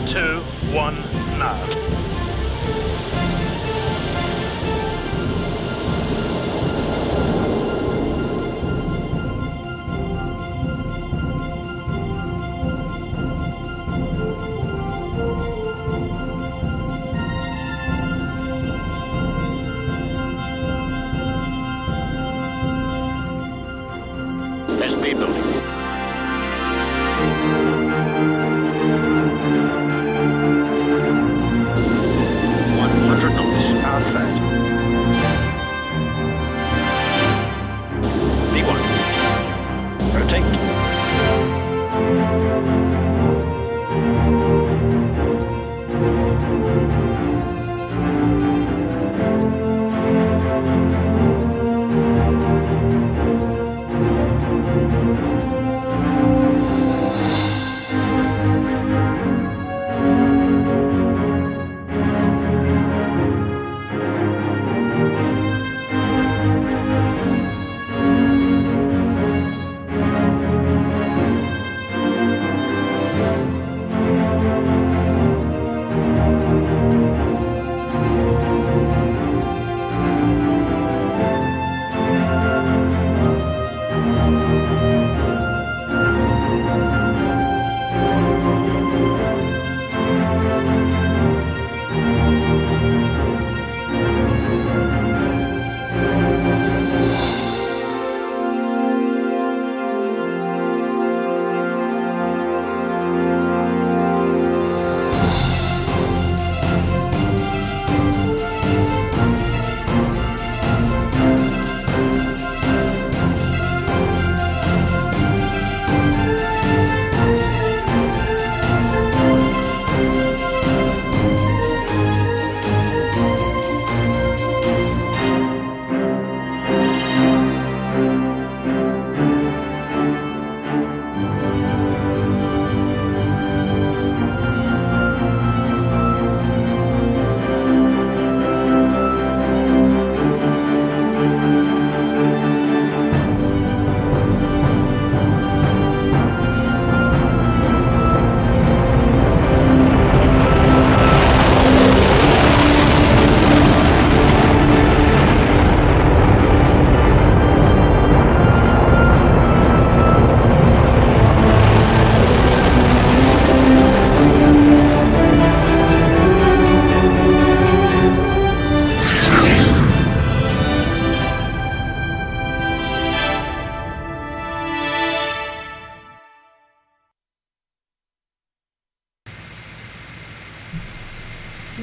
2, 1, now. SB building. 100 knots. Out fast. V1. Rotate.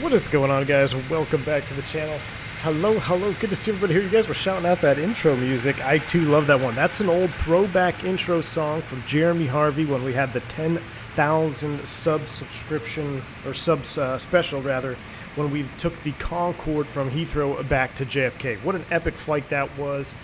What is going on, guys? Welcome back to the channel. Hello, good to see everybody here. You guys were shouting out that intro music. I too love that one. That's an old throwback intro song from Jeremy Harvey when we had the 10,000 subscription, or special rather, when we took the Concorde from Heathrow back to JFK. What an epic flight that was.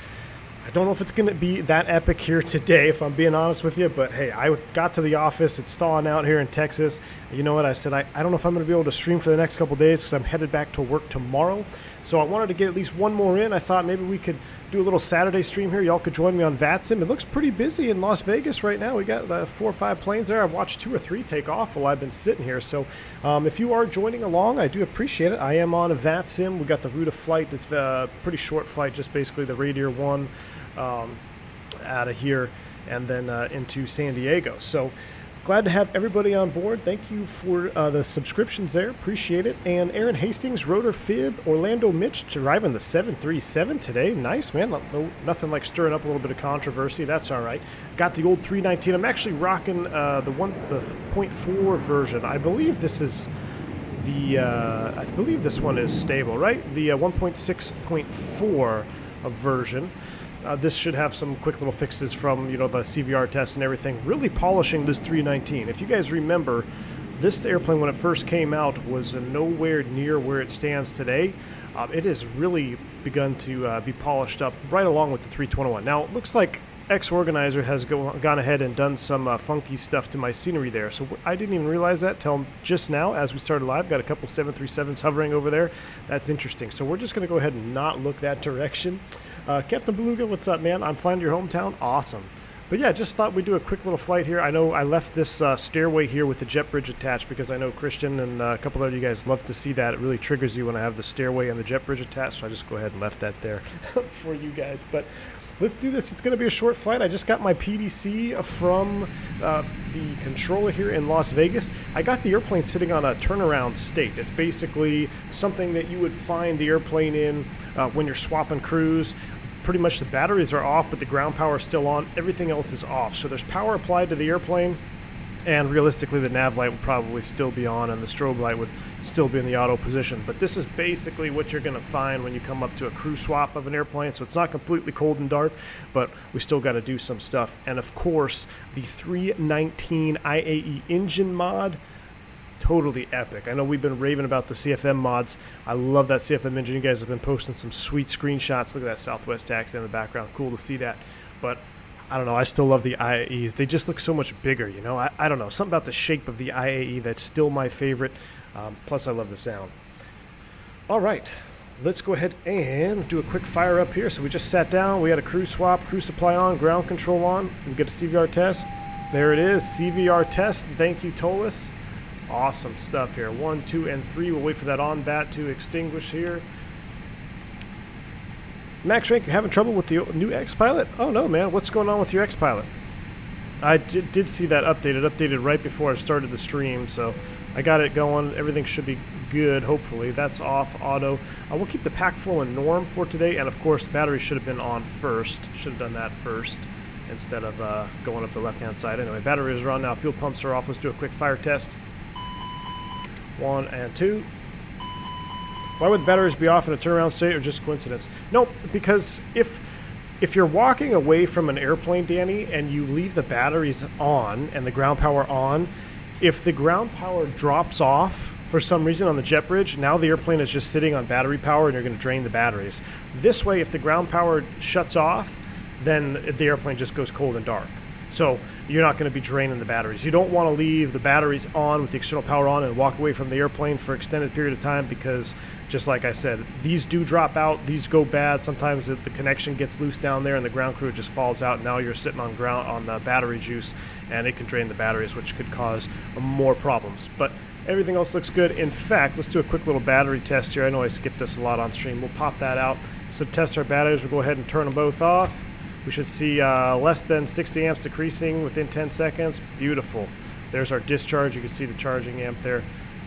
I don't know if it's going to be that epic here today, if I'm being honest with you, but hey, I got to the office. It's thawing out here in Texas. You know what? I said, I don't know if I'm going to be able to stream for the next couple days because I'm headed back to work tomorrow. So I wanted to get at least one more in. I thought maybe we could do a little Saturday stream here. Y'all could join me on VATSIM. It looks pretty busy in Las Vegas right now. We got 4 or 5 planes there. I've watched 2 or 3 take off while I've been sitting here. So if you are joining along, I do appreciate it. I am on a VATSIM. We got the route of flight. It's a pretty short flight, just basically the Radiator 1 out of here and then into San Diego. So glad to have everybody on board. Thank you for the subscriptions there. Appreciate it. And Aaron Hastings, Rotor Fib, Orlando Mitch driving the 737 today. Nice, man. Nothing like stirring up a little bit of controversy. That's all right. Got the old 319. I'm actually rocking the 0.4 version. I believe this is the I believe this one is stable, right? The 1.6.4 version. This should have some quick little fixes from, the CVR tests and everything. Really polishing this 319. If you guys remember, this airplane when it first came out was nowhere near where it stands today. It has really begun to be polished up right along with the 321. Now, it looks like X-Organizer has gone ahead and done some funky stuff to my scenery there. So I didn't even realize that till just now as we started live. Got a couple 737s hovering over there. That's interesting. So we're just going to go ahead and not look that direction. Captain Beluga, what's up, man? I'm flying to your hometown. Awesome. But yeah, just thought we'd do a quick little flight here. I know I left this stairway here with the jet bridge attached because I know Christian and a couple of you guys love to see that. It really triggers you when I have the stairway and the jet bridge attached, so I just go ahead and left that there for you guys. But let's do this. It's going to be a short flight. I just got my PDC from the controller here in Las Vegas. I got the airplane sitting on a turnaround state. It's basically something that you would find the airplane in when you're swapping crews. Pretty much the batteries are off, but the ground power is still on. Everything else is off. So there's power applied to the airplane, and realistically the nav light would probably still be on and the strobe light would still be in the auto position. But this is basically what you're going to find when you come up to a crew swap of an airplane. So it's not completely cold and dark, but we still got to do some stuff. And of course, the 319 IAE engine mod, totally epic. I know we've been raving about the CFM mods. I love that CFM engine. You guys have been posting some sweet screenshots. Look at that Southwest taxi in the background. Cool to see that. But I don't know. I still love the IAEs. They just look so much bigger, you know. I don't know. Something about the shape of the IAE that's still my favorite. Plus, I love the sound. All right. Let's go ahead and do a quick fire up here. So we just sat down. We had a crew swap, crew supply on, ground control on. We get a CVR test. There it is. CVR test. Thank you, Tolis. Awesome stuff here. 1, 2, and 3. We'll wait for that on bat to extinguish here. Max Rank, you're having trouble with the new X-Pilot? Oh no, man. What's going on with your X-Pilot? I did see that update. It updated right before I started the stream, so I got it going. Everything should be good, hopefully. That's off, auto. We'll keep the pack flow in norm for today, and of course, the battery should have been on first. Should have done that first instead of going up the left-hand side. Anyway, batteries are on now. Fuel pumps are off. Let's do a quick fire test. 1 and 2. Why would the batteries be off in a turnaround state, or just coincidence? Nope, because if you're walking away from an airplane, Danny, and you leave the batteries on and the ground power on, if the ground power drops off for some reason on the jet bridge, now the airplane is just sitting on battery power and you're going to drain the batteries. This way, if the ground power shuts off, then the airplane just goes cold and dark. So you're not going to be draining the batteries. You don't want to leave the batteries on with the external power on and walk away from the airplane for an extended period of time because, just like I said, these do drop out. These go bad. Sometimes the connection gets loose down there and the ground crew just falls out. Now you're sitting on battery juice, and it can drain the batteries, which could cause more problems. But everything else looks good. In fact, let's do a quick little battery test here. I know I skipped this a lot on stream. We'll pop that out. So to test our batteries, we'll go ahead and turn them both off. We should see less than 60 amps decreasing within 10 seconds. Beautiful. There's our discharge. You can see the charging amp there.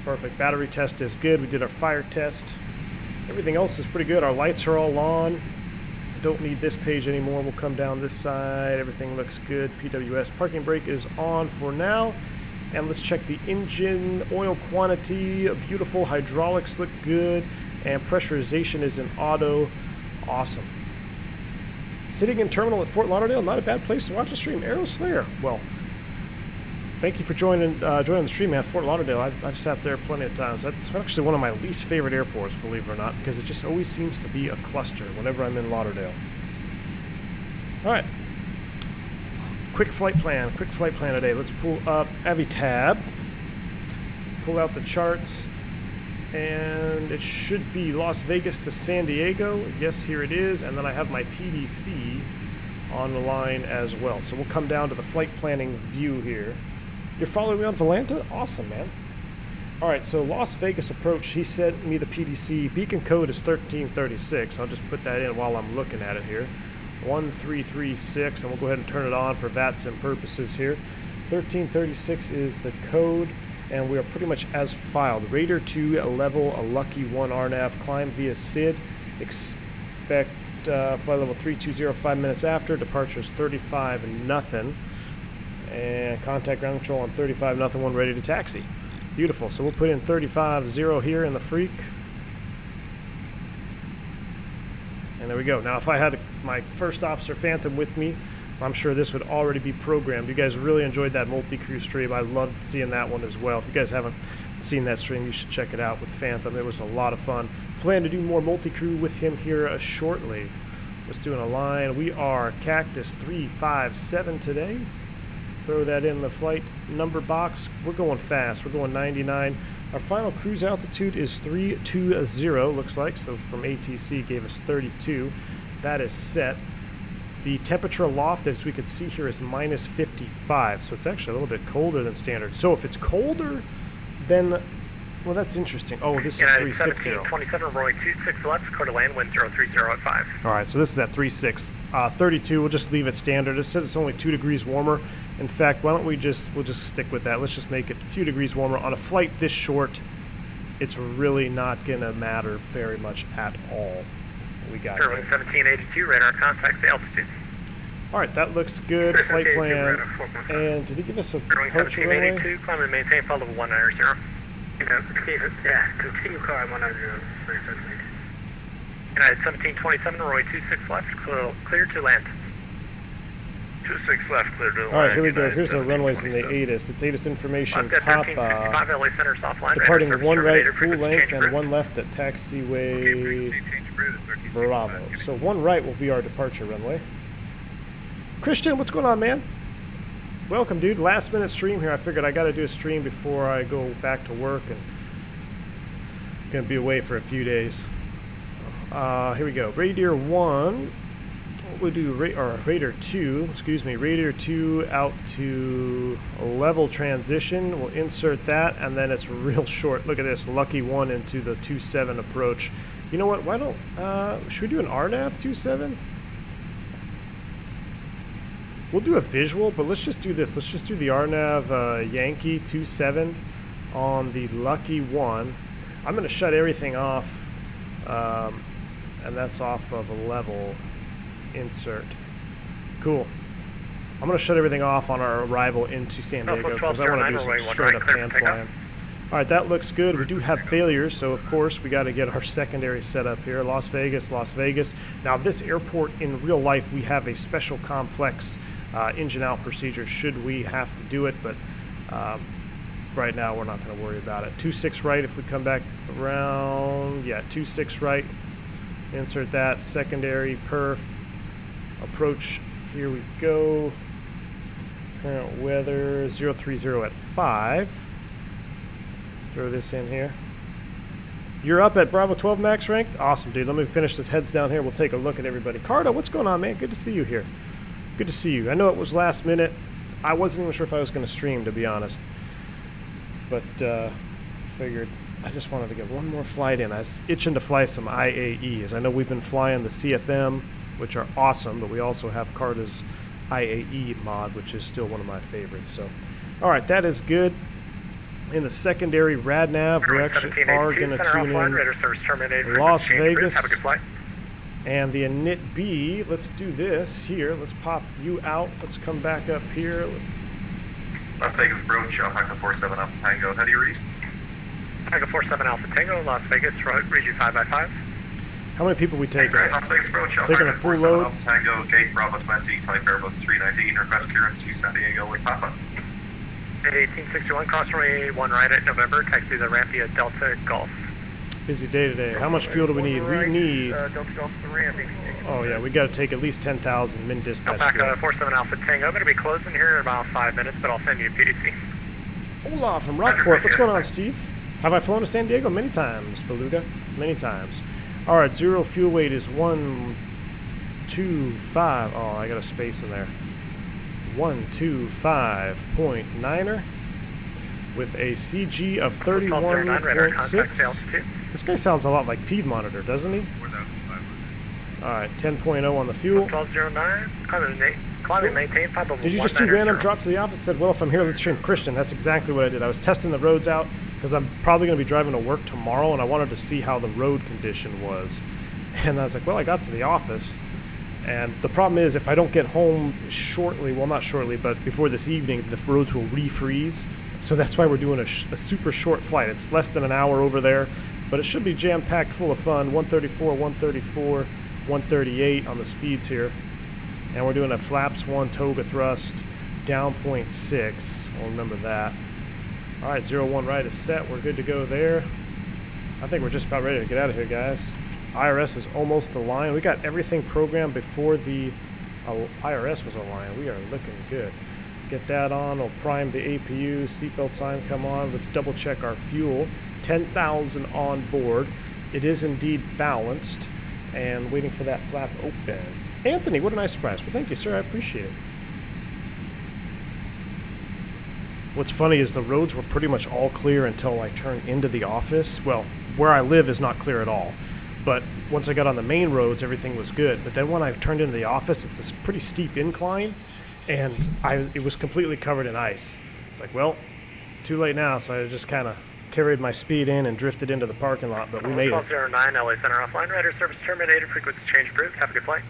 Perfect. Battery test is good. We did our fire test. Everything else is pretty good. Our lights are all on. Don't need this page anymore. We'll come down this side. Everything looks good. PWS parking brake is on for now. And let's check the engine oil quantity. Beautiful. Hydraulics look good. And pressurization is in auto. Awesome. Sitting in terminal at Fort Lauderdale, not a bad place to watch a stream. Arrow Slayer. Well, thank you for joining the stream, man. Fort Lauderdale, I've sat there plenty of times. It's actually one of my least favorite airports, believe it or not, because it just always seems to be a cluster whenever I'm in Lauderdale. All right. Quick flight plan today. Let's pull up Avitab. Pull out the charts. And it should be Las Vegas to San Diego. Yes, here it is. And then I have my PDC on the line as well. So we'll come down to the flight planning view here. You're following me on Volanta? Awesome, man. All right, so Las Vegas approach, he sent me the PDC. Beacon code is 1336. I'll just put that in while I'm looking at it here. 1336, and we'll go ahead and turn it on for VATSIM purposes here. 1336 is the code. And we are pretty much as filed. Raider 2 level, a lucky 1 RNAV, climb via SID. Expect flight level 320 5 minutes after. Departure is 35-0. And contact ground control on 35-0, ready to taxi. Beautiful. So we'll put in 35-0 here in the freak. And there we go. Now if I had my first officer Phantom with me, I'm sure this would already be programmed. You guys really enjoyed that multi-crew stream. I loved seeing that one as well. If you guys haven't seen that stream, you should check it out with Phantom. It was a lot of fun. Plan to do more multi-crew with him here shortly. Let's do an align. We are Cactus 357 today. Throw that in the flight number box. We're going fast. We're going 99. Our final cruise altitude is 320, looks like. So from ATC gave us 32. That is set. The temperature aloft, as we can see here, is minus 55, so it's actually a little bit colder than standard. So if it's colder, then, well, that's interesting. Oh, this is 360. 1727, runway 26 left, clear to land, wind 030 at 5. All right, so this is at 36. 32, we'll just leave it standard. It says it's only 2 degrees warmer. In fact, why don't we'll just stick with that. Let's just make it a few degrees warmer. On a flight this short, it's really not going to matter very much at all. We got Sure, 1782, radar contacts the altitude. All right, that looks good. Flight plan. And did he give us a departure runway? 1782, climb and maintain follow 190. Yeah, continue car 190. United 1727, runway 26 left, clear to land. 26 left, clear to land. All right, here we go. Here's our runways in the ATIS. It's ATIS information. Papa. LA centers offline. Departing 1 right, full length, and 1 left at taxiway Bravo. So 1 right will be our departure runway. Christian, what's going on, man? Welcome, dude. Last minute stream here. I figured I got to do a stream before I go back to work, and I'm going to be away for a few days. Here we go. Radiator 1. We'll do Raider 2, excuse me, Raider 2 out to level transition. We'll insert that, and then it's real short. Look at this, lucky 1 into the 27 approach. You know what? Why don't should we do an RNAV 27? We'll do a visual, but let's just do this. Let's just do the RNAV Yankee 27 on the lucky 1. I'm going to shut everything off, and that's off of a level. Insert. Cool. I'm going to shut everything off on our arrival into San Diego because I want to do some straight up hand flying. All right, that looks good. We do have failures, so of course we got to get our secondary set up here. Las Vegas, Las Vegas. Now this airport in real life, we have a special complex engine out procedure should we have to do it, but right now we're not going to worry about it. 26 right if we come back around. Yeah, 26 right. Insert that. Secondary perf. Approach, here we go. Current weather 030 at 5. Throw this in here. You're up at Bravo 12 max rank? Awesome, dude. Let me finish this heads down here. We'll take a look at everybody. Cardo, what's going on, man? Good to see you here. Good to see you. I know it was last minute. I wasn't even sure if I was going to stream, to be honest. But figured I just wanted to get one more flight in. I was itching to fly some IAEs. I know we've been flying the CFM, which are awesome, but we also have Carta's IAE mod, which is still one of my favorites. So, all right, that is good. In the secondary RadNav, we actually are going to tune in Las Vegas. And the init B, let's do this here. Let's pop you out. Let's come back up here. Las Vegas approach, Alpha 47 Alpha Tango. How do you read? Alpha 47 Alpha Tango, Las Vegas, region 5x5. How many people we taking? Las Vegas approach, Taking a full load. Alpha Tango, gate Bravo 20, type Airbus 319, request clearance to San Diego with Papa. 1861, cross runway 1 right at November, taxi the ramp via Delta Golf. Busy day today. How much fuel do we need? We need... Delta Golf the ramp. Oh yeah, we got to take at least 10,000 min dispatch Alpha fuel. 47 Alpha Tango, I'm going to be closing here in about 5 minutes, but I'll send you a PDC. Hola from Rockport. What's going on, Steve? Have I flown to San Diego? Many times, Beluga. Many times. All right, zero fuel weight is 125. Oh, I got a space in there. 125.9er with a CG of 31.6. This guy sounds a lot like Piedmonitor, doesn't he? All right, 10.0 on the fuel. 1209, climate maintain, 5 Did you just do random drop to the office? Said, well, if I'm here, let's stream Christian. That's exactly what I did. I was testing the roads out because I'm probably going to be driving to work tomorrow, and I wanted to see how the road condition was. And I was like, well, I got to the office, and the problem is if I don't get home shortly, well, not shortly, but before this evening, the roads will refreeze. So that's why we're doing a super short flight. It's less than an hour over there, but it should be jam-packed full of fun. 134, 134, 138 on the speeds here. And we're doing a flaps 1 Toga thrust, down 0.6. I'll remember that. All right, 01 right is set. We're good to go there. I think we're just about ready to get out of here, guys. IRS is almost aligned. We got everything programmed before the IRS was aligned. We are looking good. Get that on. We'll prime the APU. Seatbelt sign come on. Let's double check our fuel. 10,000 on board. It is indeed balanced. And waiting for that flap open. Anthony, what a nice surprise. Well, thank you, sir. I appreciate it. What's funny is the roads were pretty much all clear until I turned into the office. Well, where I live is not clear at all. But once I got on the main roads, everything was good. But then when I turned into the office, it's this pretty steep incline, and it was completely covered in ice. It's like, well, too late now, so I just kind of carried my speed in and drifted into the parking lot, but we made it. 1209 LA Center offline. Rider service terminated. Frequency change approved. Have a good flight.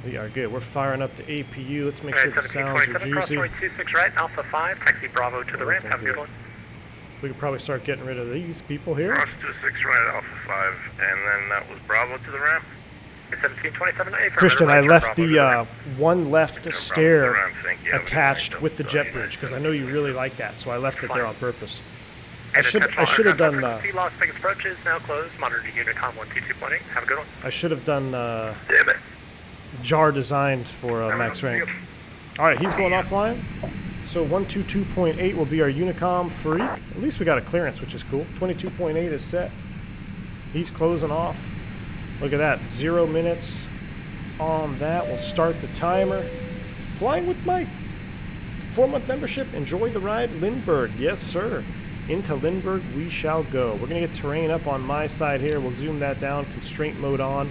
We are good. We're firing up the APU. Let's make sure the sounds are juicy. Crossroad 26 right, Alpha 5, taxi Bravo to the ramp. Have a good one. We could probably start getting rid of these people here. Cross 26 right, Alpha 5, and then that was Bravo to the ramp. 1727A. Christian, I left the one left stair attached with the jet bridge because I know you really like that, so I left it there on purpose. I should have done. Las Vegas approaches now closed. Monitor Unicom 122.8. Have a good one. I should have done. Damn it. Jar designed for max rank. All right, he's going offline. So 122.8 will be our Unicom freak. At least we got a clearance, which is cool. 22.8 is set. He's closing off. Look at that, 0 minutes on that. We'll start the timer. Flying with Mike. 4-month membership. Enjoy the ride, Lindbergh. Yes, sir. Into Lindbergh we shall go. We're gonna get terrain up on my side here. We'll zoom that down. Constraint mode on.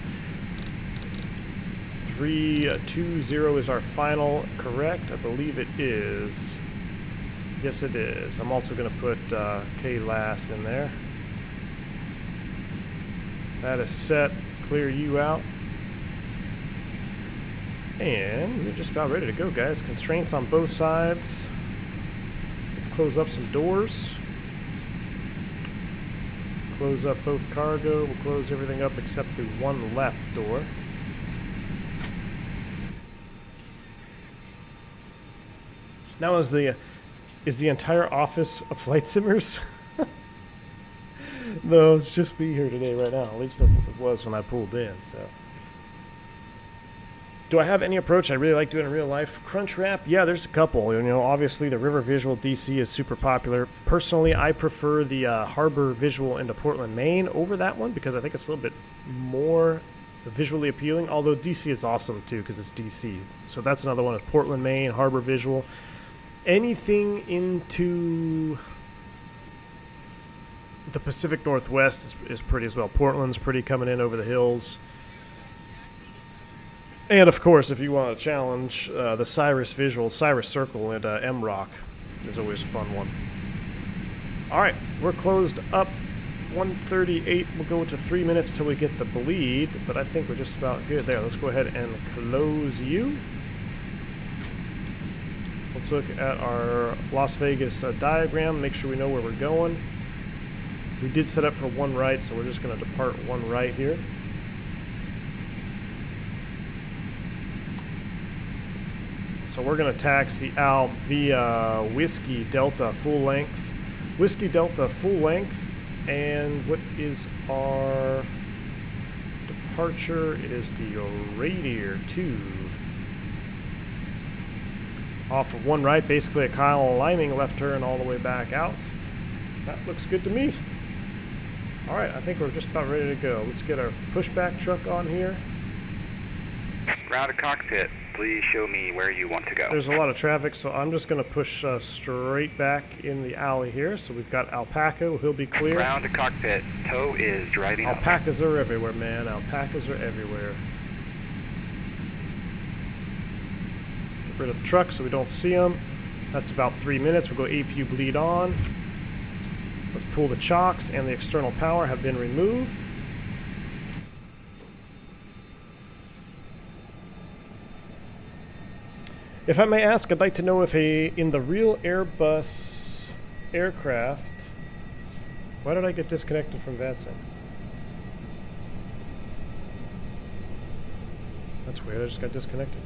320 is our final, correct? I believe it is. Yes, it is. I'm also going to put KLAS in there. That is set. Clear you out. And we're just about ready to go, guys. Constraints on both sides. Let's close up some doors. Close up both cargo. We'll close everything up except the one left door. Now is the entire office of flight simmers? No, it's just me here today right now. At least it was when I pulled in. So, do I have any approach I really like doing in real life? Crunch wrap? Yeah, there's a couple. You know, obviously the River Visual DC is super popular. Personally, I prefer the Harbor Visual into Portland, Maine over that one because I think it's a little bit more visually appealing. Although DC is awesome too because it's DC. So that's another one. Is Portland, Maine, Harbor Visual. Anything into the Pacific Northwest is pretty as well. Portland's pretty coming in over the hills. And of course, if you want to challenge the Cirrus Visual, Cirrus Circle and M-Rock is always a fun one. All right, we're closed up. 1:38. We'll go to 3 minutes till we get the bleed, but I think we're just about good there. Let's go ahead and close you. Let's look at our Las Vegas diagram, make sure we know where we're going. We did set up for one right, so we're just going to depart one right here. So we're going to taxi out via Whiskey Delta full length. Whiskey Delta full length, and what is our departure? It is the Radiator 2. Off of one right, basically a Kyle Liming left turn all the way back out. That looks good to me. All right, I think we're just about ready to go. Let's get our pushback truck on here. Ground to Cockpit, please show me where you want to go. There's a lot of traffic, so I'm just going to push straight back in the alley here. So we've got Alpaca, he'll be clear. Ground to Cockpit, tow is driving up. Alpacas are everywhere, man. Alpacas are everywhere. Rid of the truck so we don't see them. That's about 3 minutes. We'll go APU bleed on. Let's pull the chocks, and the external power have been removed. If I may ask, I'd like to know if in the real Airbus aircraft, why did I get disconnected from VATSIM? That's weird, I just got disconnected.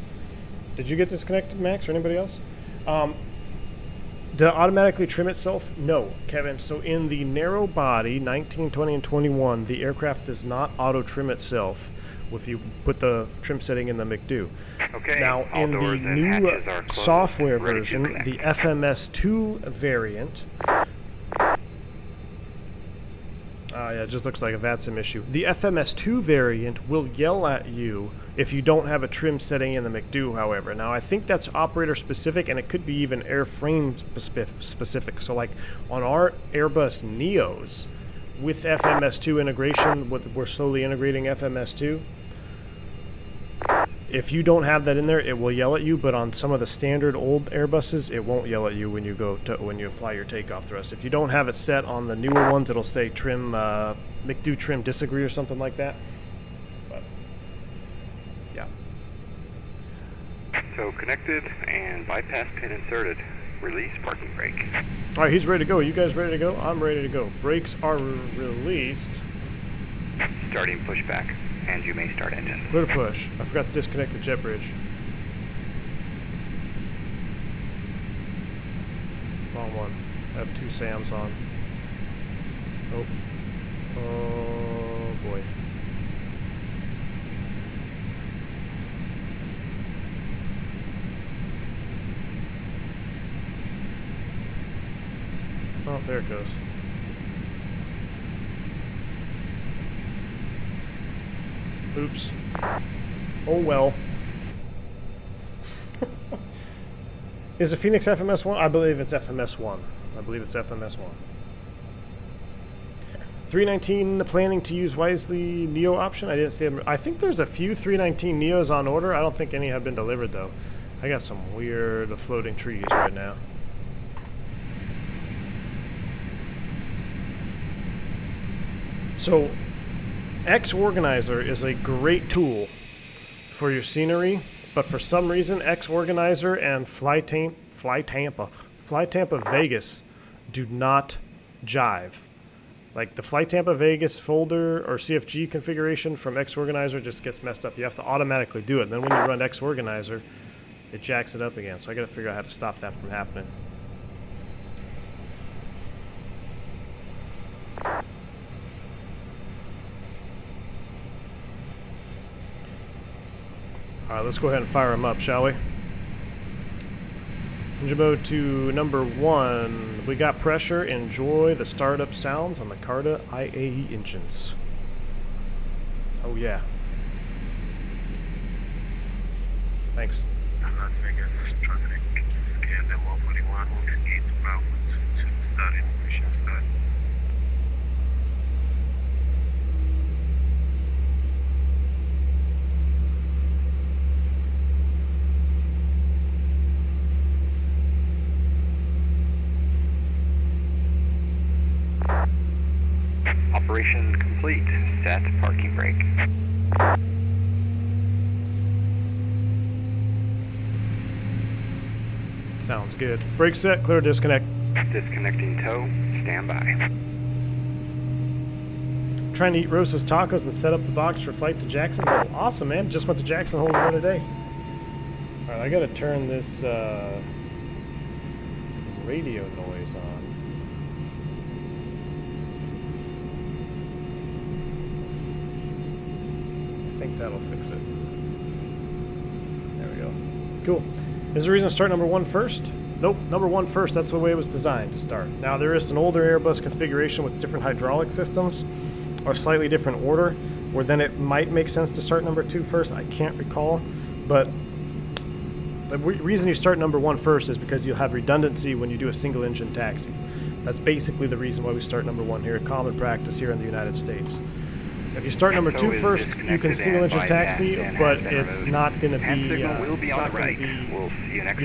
Did you get disconnected, Max, or anybody else? Did it automatically trim itself? No, Kevin. So in the narrow body, 19, 20, and 21, the aircraft does not auto-trim itself if you put the trim setting in the McDo. Okay, now, in the new software version, the FMS2 variant, Yeah, it just looks like a VATSIM issue. The FMS2 variant will yell at you if you don't have a trim setting in the McDo, however. Now, I think that's operator specific, and it could be even airframe specific. So, like, on our Airbus Neos, with FMS2 integration, we're slowly integrating FMS2. If you don't have that in there, it will yell at you, but on some of the standard old Airbuses, it won't yell at you when you apply your takeoff thrust. If you don't have it set on the newer ones, it'll say trim, McDo trim disagree or something like that. But, yeah. So connected and bypass pin inserted. Release parking brake. All right, he's ready to go. You guys ready to go? I'm ready to go. Brakes are released. Starting pushback, and you may start engine. Clear to push. I forgot to disconnect the jet bridge. Wrong one. I have 2 SAMs on. Oh. Oh, boy. Oh, there it goes. Oops. Oh well. Is it Phoenix FMS1? I believe it's FMS1. I believe it's FMS1. 319 planning to use wisely Neo option. I didn't see them. I think there's a few 319 Neos on order. I don't think any have been delivered though. I got some weird floating trees right now. So, X-Organizer is a great tool for your scenery, but for some reason, X-Organizer and Fly Tampa Vegas do not jive. Like the Fly Tampa Vegas folder or CFG configuration from X-Organizer just gets messed up. You have to automatically do it. And then when you run X-Organizer, it jacks it up again. So I got to figure out how to stop that from happening. All right, let's go ahead and fire them up, shall we? Engine mode to number 1. We got pressure. Enjoy the startup sounds on the Carta IAE engines. Oh, yeah. Thanks. Las Vegas, traffic, scan them 141, gate Bravo to start mission start. Operation complete. Set parking brake. Sounds good. Brake set, clear disconnect. Disconnecting tow. Stand by. Trying to eat Rosa's tacos and set up the box for flight to Jacksonville. Awesome, man. Just went to Jackson Hole the other day. All right, I got to turn this radio noise on. I think that'll fix it. There we go. Cool. Is there a reason to start number 1 first? Nope, number 1 first. That's the way it was designed to start. Now, there is an older Airbus configuration with different hydraulic systems or slightly different order, where then it might make sense to start number 2 first. I can't recall, but the reason you start number 1 first is because you'll have redundancy when you do a single engine taxi. That's basically the reason why we start number 1 here, common practice here in the United States. If you start number 2 first, you can single engine taxi, but it's not going to be, you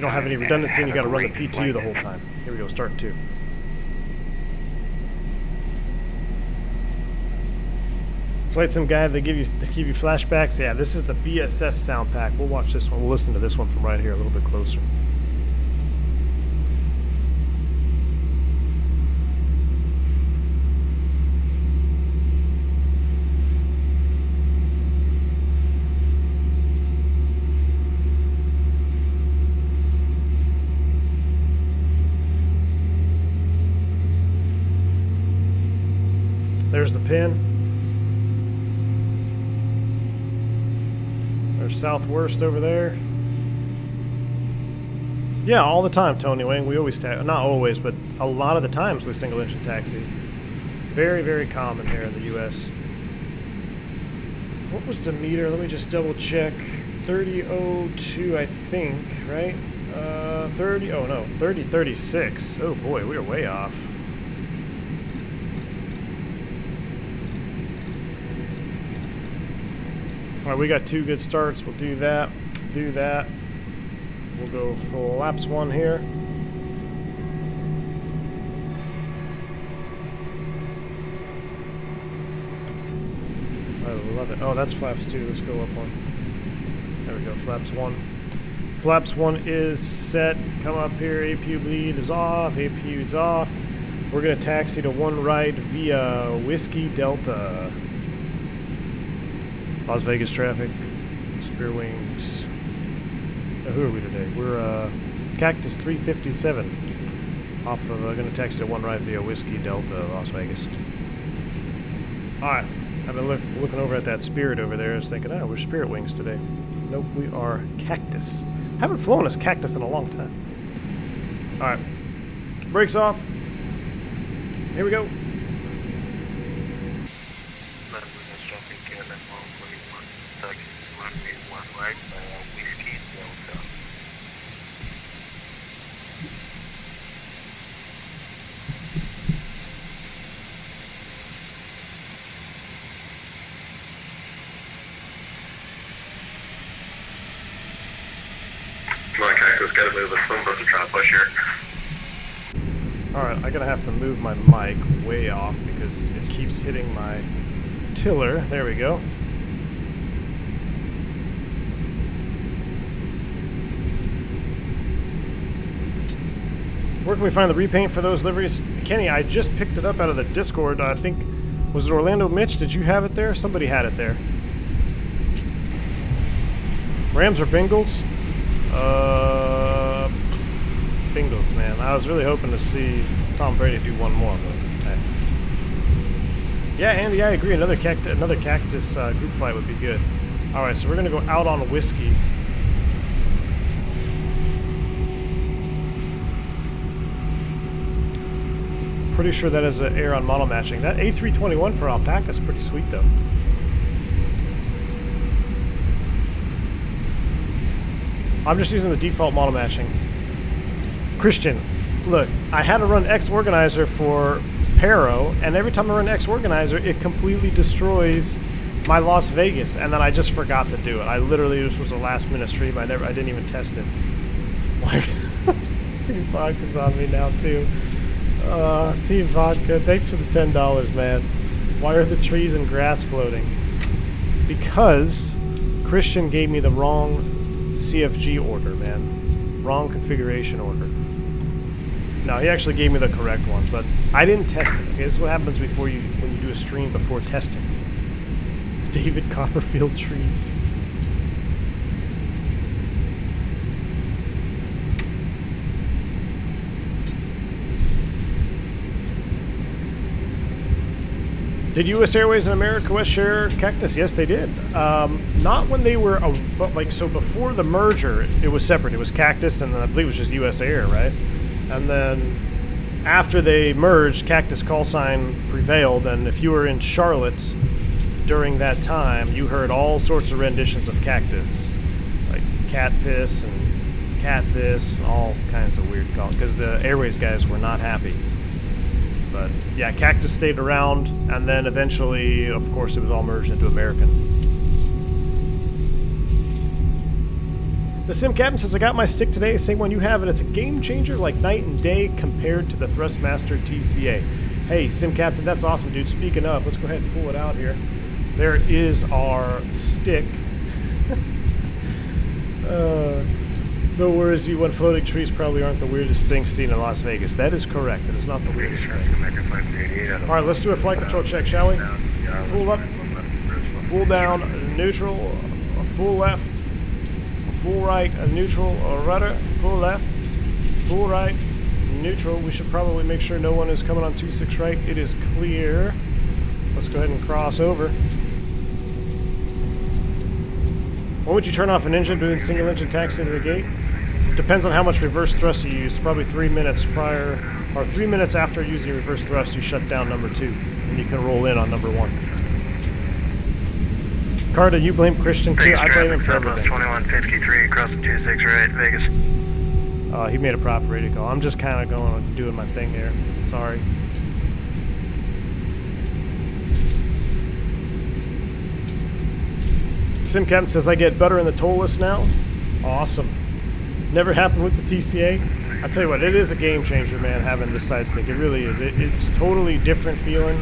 don't have any redundancy and you got to run the P2 the whole time. Here we go, start 2. Flight sim guide, they give you flashbacks. Yeah, this is the BSS sound pack. We'll watch this one. We'll listen to this one from right here a little bit closer. There's the pin. There's Southwest over there. Yeah, all the time, Tony Wang. We always not always, but a lot of the times we single engine taxi. Very, very common here in the U.S. What was the meter? Let me just double check. 3002, I think, right? 3036. Oh boy, we are way off. All right, we got 2 good starts. We'll do that. Do that. We'll go flaps 1 here. I love it. Oh, that's flaps 2. Let's go up 1. There we go. Flaps 1. Flaps 1 is set. Come up here. APU bleed is off. APU is off. We're going to taxi to 1 right via Whiskey Delta. Las Vegas traffic. Spear wings. Who are we today? We're Cactus 357. Off of, going to taxi to 1 right via Whiskey Delta, Las Vegas. Alright. I've been looking over at that Spirit over there. I was thinking, oh, we're Spirit Wings today. Nope, we are Cactus. Haven't flown as Cactus in a long time. Alright. Brakes off. Here we go. Come on, Cactus, gotta move. Some of us are trying to push here. Alright, I'm gonna have to move my mic way off because it keeps hitting my tiller. There we go. Where can we find the repaint for those liveries? Kenny, I just picked it up out of the Discord. I think, was it Orlando Mitch? Did you have it there? Somebody had it there. Rams or Bengals? Bengals, man. I was really hoping to see Tom Brady do one more, but hey. Yeah, Andy, I agree. Another Cactus group flight would be good. All right, so we're gonna go out on Whiskey. Pretty sure that is an air on model matching. That A321 for Alpaca is pretty sweet, though. I'm just using the default model matching. Christian, look, I had to run X-Organizer for Paro, and every time I run X-Organizer, it completely destroys my Las Vegas, and then I just forgot to do it. I literally, this was a last-minute stream. I didn't even test it. Team Vodka's on me now, too. Team Vodka, thanks for the $10, man. Why are the trees and grass floating? Because Christian gave me the wrong CFG order, man. Wrong configuration order. No, he actually gave me the correct one, but I didn't test it. Okay, this is what happens when you do a stream before testing. David Copperfield trees. Did U.S. Airways and America West share Cactus? Yes, they did. Not when they were, so before the merger, it was separate. It was Cactus, and then I believe it was just U.S. Air, right? And then after they merged, Cactus call sign prevailed, and if you were in Charlotte during that time, you heard all sorts of renditions of Cactus, like cat piss and cat this, and all kinds of weird calls, because the Airways guys were not happy. But yeah, Cactus stayed around, and then eventually, of course, it was all merged into American. The Sim Captain says, I got my stick today, same one you have, and it's a game changer like night and day compared to the Thrustmaster TCA. Hey, Sim Captain, that's awesome, dude. Speaking of, let's go ahead and pull it out here. There is our stick. No worries, you when floating trees probably aren't the weirdest thing seen in Las Vegas. That is correct. That is not the weirdest thing. Alright, let's do a flight control check, shall we? Full up, full down, neutral, full left, full right, neutral, rudder, full left, full right, neutral. We should probably make sure no one is coming on 26 right. It is clear. Let's go ahead and cross over. When would you turn off an engine doing single engine taxi to the gate? Depends on how much reverse thrust you use. Probably 3 minutes prior, or 3 minutes after using reverse thrust, you shut down number 2, and you can roll in on number 1. Carter, you blame Christian too. I blame him for everything. 2153 crossing 26 right, Vegas. He made a proper radio call. I'm just kind of going and doing my thing here. Sorry. Sim Captain says I get better in the toll list now. Awesome. Never happened with the TCA. I tell you what, it is a game changer, man, having this side stick. It really is. It's totally different feeling,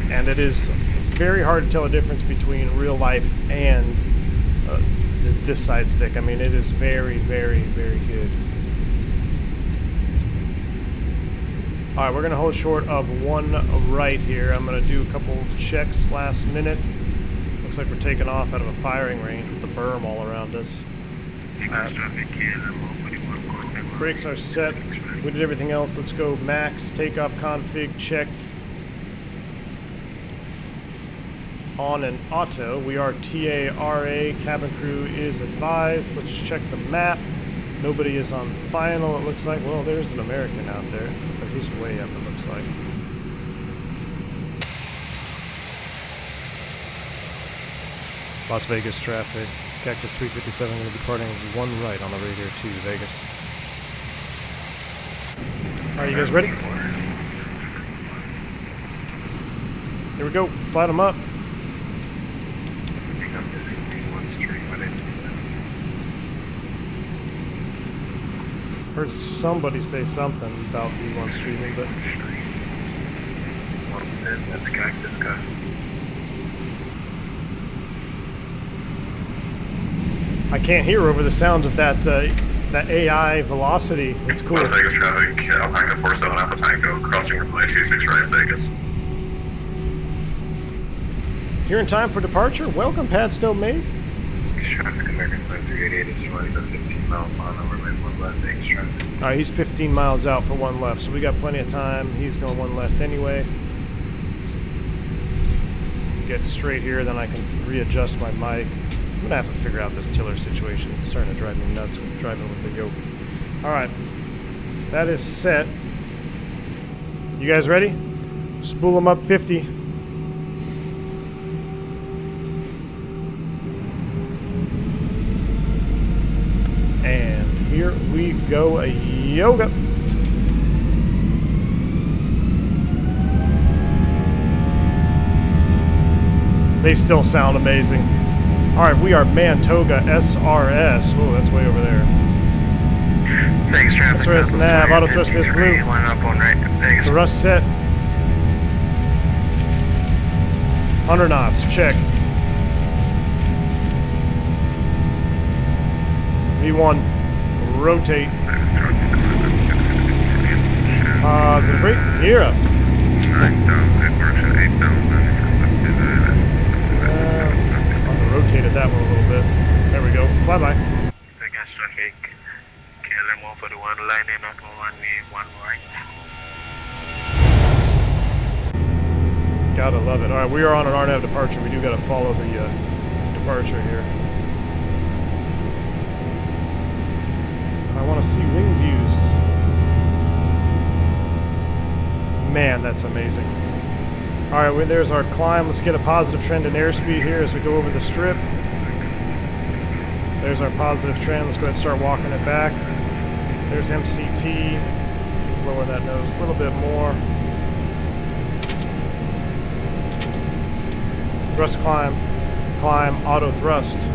and it is very hard to tell the difference between real life and this side stick. I mean, it is very, very, very good. All right, we're going to hold short of 1 right here. I'm going to do a couple checks last minute. Looks like we're taking off out of a firing range with the berm all around us. Brakes are set. We did everything else. Let's go max. Takeoff config checked. On and auto. We are TARA. Cabin crew is advised. Let's check the map. Nobody is on final, it looks like. Well, there's an American out there, but he's way up, it looks like. Las Vegas traffic. Cactus 357 going to be departing 1 right on the radar to Vegas. Alright, you guys ready? Here we go. Slide them up. Heard somebody say something about V1 streaming, but That's Cactus. I can't hear over the sounds of that that AI velocity. It's cool. Vegas traffic, Alpine 47 Alpha Tango, crossing runway 26 right, Vegas. Here in time for departure. Welcome, pad still made. Traffic, American Flight 388 is running about 15 miles on over lane 1 left, Vegas traffic. All right, he's 15 miles out for 1 left, so we got plenty of time. He's going 1 left anyway. Get straight here, then I can readjust my mic. I'm gonna have to figure out this tiller situation. It's starting to drive me nuts with driving with the yoke. All right, that is set. You guys ready? Spool them up 50. And here we go, a yoga. They still sound amazing. All right, we are Toga SRS. Oh, that's way over there. Vegas traffic. SRS nav, auto thrust is blue. Line up 1 right, Vegas. Thrust set. 100 knots, check. V1, rotate. Positive rate, gear up. Rotated that one a little bit. There we go. Fly by. Vegas traffic, KLM 141, line in at 1 right. Gotta love it. All right, we are on an RNAV departure. We do gotta follow the departure here. I want to see wing views. Man, that's amazing. All right, well, there's our climb. Let's get a positive trend in airspeed here as we go over the strip. There's our positive trend. Let's go ahead and start walking it back. There's MCT. Lower that nose a little bit more. Thrust climb. Climb, auto thrust.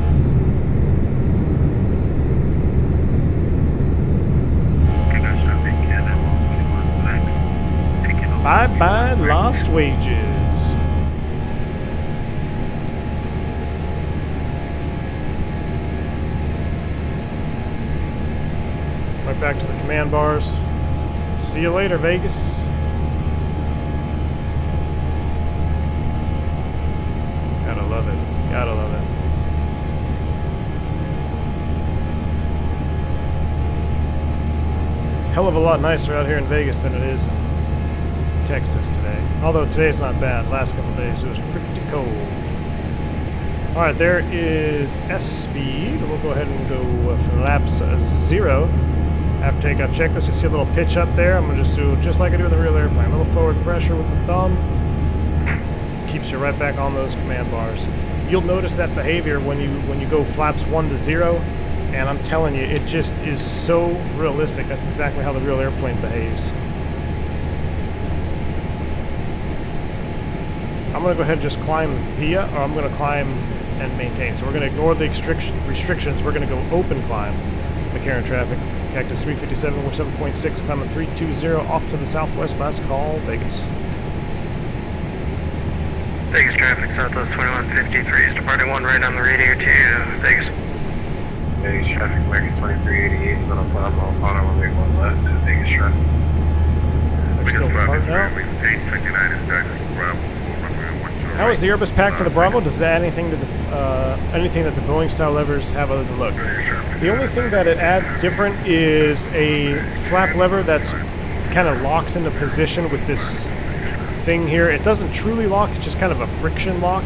Bye-bye, lost wages. Right back to the command bars. See you later, Vegas. Gotta love it. Gotta love it. Hell of a lot nicer out here in Vegas than it is in Texas today. Although today's not bad. Last couple of days it was pretty cold. Alright, there is S speed. We'll go ahead and go flaps 0. After takeoff checklist, you see a little pitch up there. I'm going to just do just like I do in the real airplane. A little forward pressure with the thumb. Keeps you right back on those command bars. You'll notice that behavior when you go flaps 1 to 0, and I'm telling you, it just is so realistic. That's exactly how the real airplane behaves. I'm going to go ahead and just climb via, or I'm going to climb and maintain. So we're going to ignore the restrictions. We're going to go open climb. McCarran traffic, Cactus 357, we're 7.6, climbing 320, off to the southwest, last call, Vegas. Vegas traffic, Southwest 2153 is departing 1 right on the radio to Vegas. Vegas traffic, American 2388 is on a flat mile, auto runway 1 left to Vegas traffic. They're still departing now. How is the Airbus pack for the Bravo? Does it add anything to the anything that the Boeing style levers have other than look? The only thing that it adds different is a flap lever that's kind of locks into position with this thing here. It doesn't truly lock, it's just kind of a friction lock.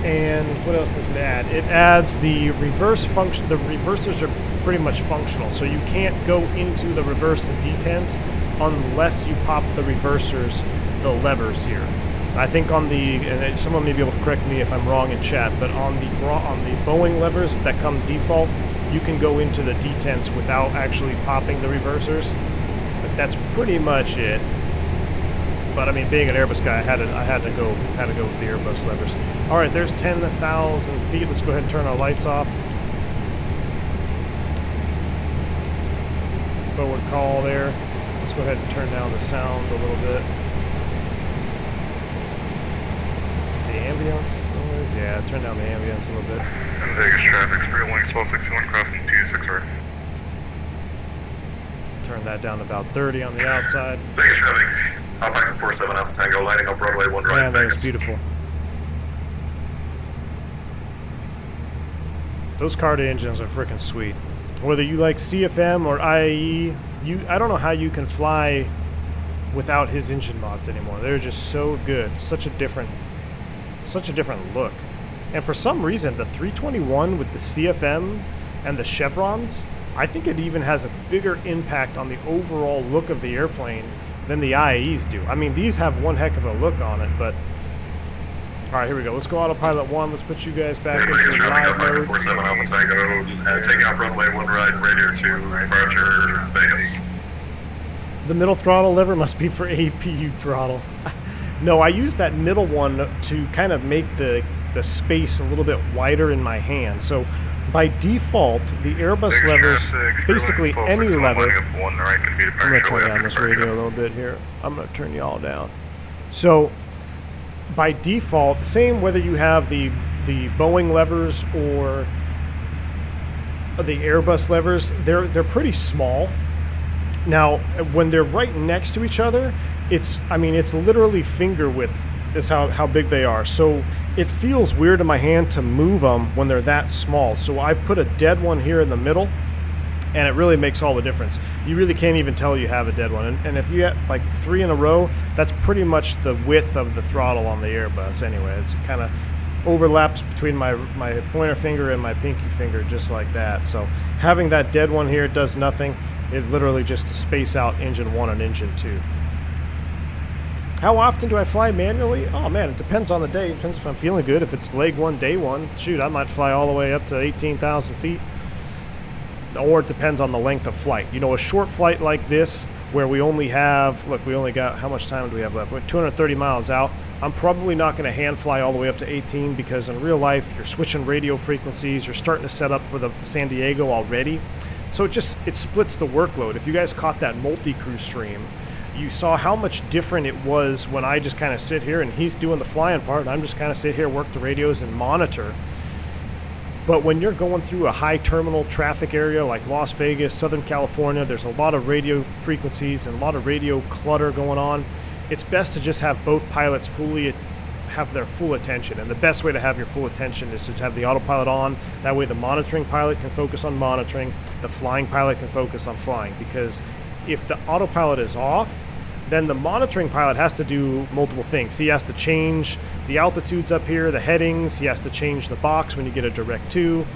And what else does it add? It adds the reverse function. The reversers are pretty much functional, so you can't go into the reverse and detent unless you pop the reversers, the levers here. I think on the, and someone may be able to correct me if I'm wrong in chat, but on the Boeing levers that come default, you can go into the detents without actually popping the reversers. But that's pretty much it. But I mean, being an Airbus guy, I had to go with the Airbus levers. All right, there's 10,000 feet. Let's go ahead and turn our lights off. Forward call there. Let's go ahead and turn down the sounds a little bit. Ambience noise? Yeah, turn down the ambience a little bit. Vegas traffic, Spirit Wings 1261 crossing 26 right. Turn that down to about 30 on the outside. Vegas traffic, Alpine 47 Alpha Tango, lighting up runway 1 right. Man, that was beautiful. Those Carta engines are freaking sweet. Whether you like CFM or IAE, I don't know how you can fly without his engine mods anymore. They're just so good. Such a different look. And for some reason, the 321 with the CFM and the chevrons, I think it even has a bigger impact on the overall look of the airplane than the IAEs do. I mean, these have one heck of a look on it, but... Alright, here we go. Let's go autopilot 1. Let's put you guys back into live mode. 47 Alpha Tango, taking off runway 1 right, radio 2, departure, Vegas. The middle throttle lever must be for APU throttle. No, I use that middle one to kind of make the space a little bit wider in my hand. So by default, the Airbus levers, basically any lever, I'm going to turn down this radio a little bit here. I'm going to turn you all down. So by default, same whether you have the Boeing levers or the Airbus levers, they're pretty small. Now, when they're right next to each other, it's literally finger width is how big they are. So it feels weird in my hand to move them when they're that small. So I've put a dead one here in the middle, and it really makes all the difference. You really can't even tell you have a dead one. And if you get like 3 in a row, that's pretty much the width of the throttle on the Airbus anyway. It's kind of overlaps between my pointer finger and my pinky finger just like that. So having that dead one here does nothing. It's literally just to space out engine 1 and engine 2. How often do I fly manually? Oh man, it depends on the day. It depends if I'm feeling good. If it's leg 1, day 1, shoot, I might fly all the way up to 18,000 feet. Or it depends on the length of flight. You know, a short flight like this, where we only have, look, we only got, how much time do we have left? We're 230 miles out. I'm probably not going to hand fly all the way up to 18 because in real life, you're switching radio frequencies. You're starting to set up for the San Diego already. So it splits the workload. If you guys caught that multi-crew stream, you saw how much different it was when I just kind of sit here and he's doing the flying part and I'm just kind of sit here, work the radios and monitor. But when you're going through a high terminal traffic area like Las Vegas, Southern California, there's a lot of radio frequencies and a lot of radio clutter going on. It's best to just have both pilots have their full attention, and the best way to have your full attention is to have the autopilot on. That way the monitoring pilot can focus on monitoring, the flying pilot can focus on flying, because if the autopilot is off, then the monitoring pilot has to do multiple things. He has to change the altitudes up here, the headings, he has to change the box when you get a direct 2.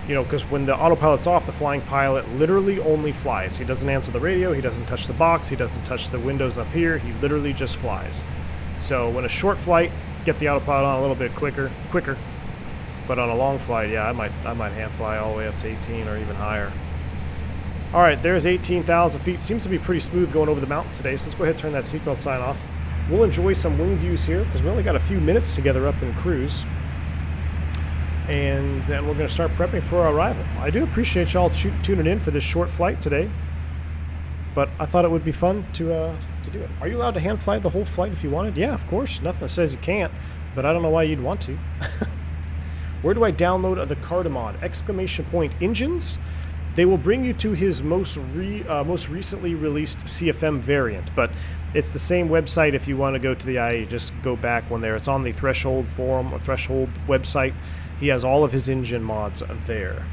You know, because when the autopilot's off, the flying pilot literally only flies. He doesn't answer the radio, he doesn't touch the box, he doesn't touch the windows up here, he literally just flies. So when a short flight, get the autopilot on a little bit quicker. But on a long flight, yeah, I might hand fly all the way up to 18 or even higher. All right, there's 18,000 feet. Seems to be pretty smooth going over the mountains today, so let's go ahead and turn that seatbelt sign off. We'll enjoy some wing views here because we only got a few minutes together up in cruise. And then we're going to start prepping for our arrival. I do appreciate y'all tuning in for this short flight today, but I thought it would be fun to do it. Are you allowed to hand fly the whole flight if you wanted? Yeah, of course. Nothing says you can't, but I don't know why you'd want to. Where do I download the Cardamon? !Engines. They will bring you to his most recently released CFM variant, but it's the same website if you want to go to the IE. Just go back one there. It's on the Threshold forum or Threshold website. He has all of his engine mods there.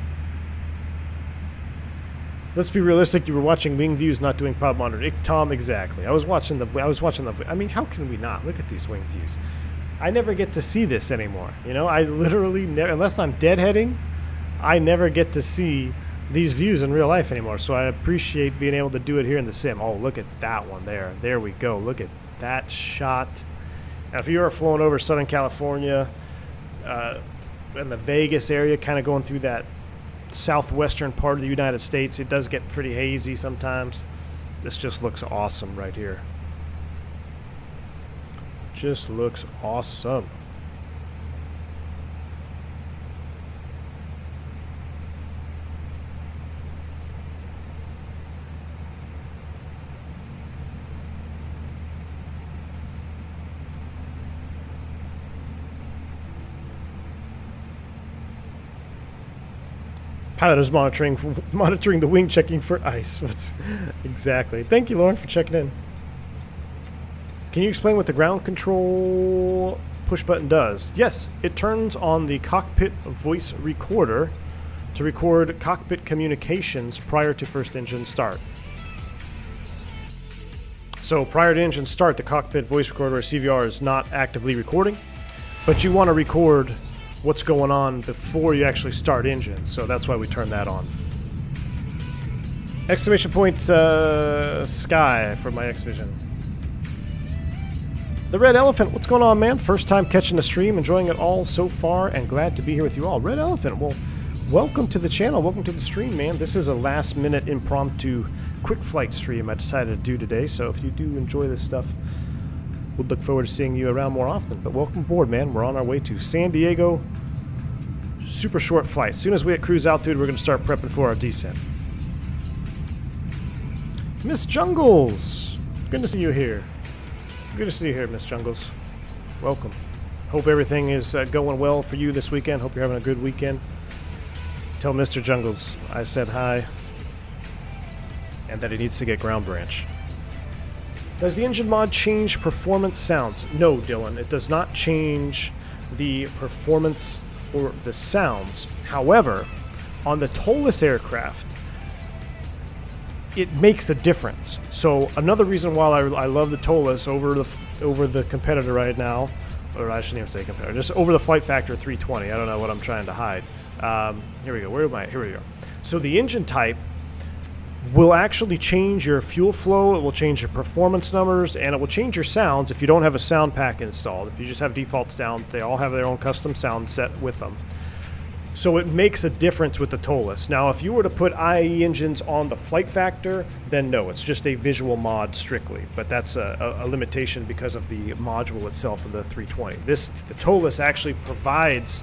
Let's be realistic. You were watching wing views, not doing pod monitoring. Tom, exactly. I was watching the. I mean, how can we not look at these wing views? I never get to see this anymore. You know, I literally never, unless I'm deadheading, I never get to see these views in real life anymore. So I appreciate being able to do it here in the sim. Oh, look at that one there. There we go. Look at that shot. Now, if you are flown over Southern California, in the Vegas area, kind of going through that southwestern part of the United States, it does get pretty hazy sometimes. This just looks awesome right here. Just looks awesome. Pilot is monitoring the wing, checking for ice. Exactly. Thank you, Lauren, for checking in. Can you explain what the ground control push button does? Yes, it turns on the cockpit voice recorder to record cockpit communications prior to first engine start. So prior to engine start, the cockpit voice recorder or CVR is not actively recording, but you want to record what's going on before you actually start engine, so that's why we turn that on. Exclamation point Sky for my X-Vision. The Red Elephant, what's going on, man? First time catching the stream, enjoying it all so far, and glad to be here with you all. Red Elephant, well, welcome to the channel, welcome to the stream, man. This is a last-minute impromptu quick flight stream I decided to do today, so if you do enjoy this stuff, we'll look forward to seeing you around more often. But welcome aboard, man. We're on our way to San Diego. Super short flight. As soon as we hit cruise altitude, we're going to start prepping for our descent. Miss Jungles, good to see you here. Good to see you here, Miss Jungles. Welcome. Hope everything is going well for you this weekend. Hope you're having a good weekend. Tell Mr. Jungles I said hi and that he needs to get ground branch. Does the engine mod change performance sounds? No, Dylan. It does not change the performance or the sounds. However, on the TOLAS aircraft, it makes a difference. So another reason why I love the TOLAS over the competitor right now, or I shouldn't even say competitor, just over the Flight Factor 320. I don't know what I'm trying to hide. Here we go. Where am I? Here we go. So the engine type will actually change your fuel flow, it will change your performance numbers, and it will change your sounds if you don't have a sound pack installed. If you just have default sound, they all have their own custom sound set with them. So it makes a difference with the TOLAS. Now, if you were to put IE engines on the Flight Factor, then no, it's just a visual mod strictly. But that's a limitation because of the module itself of the 320. The TOLAS actually provides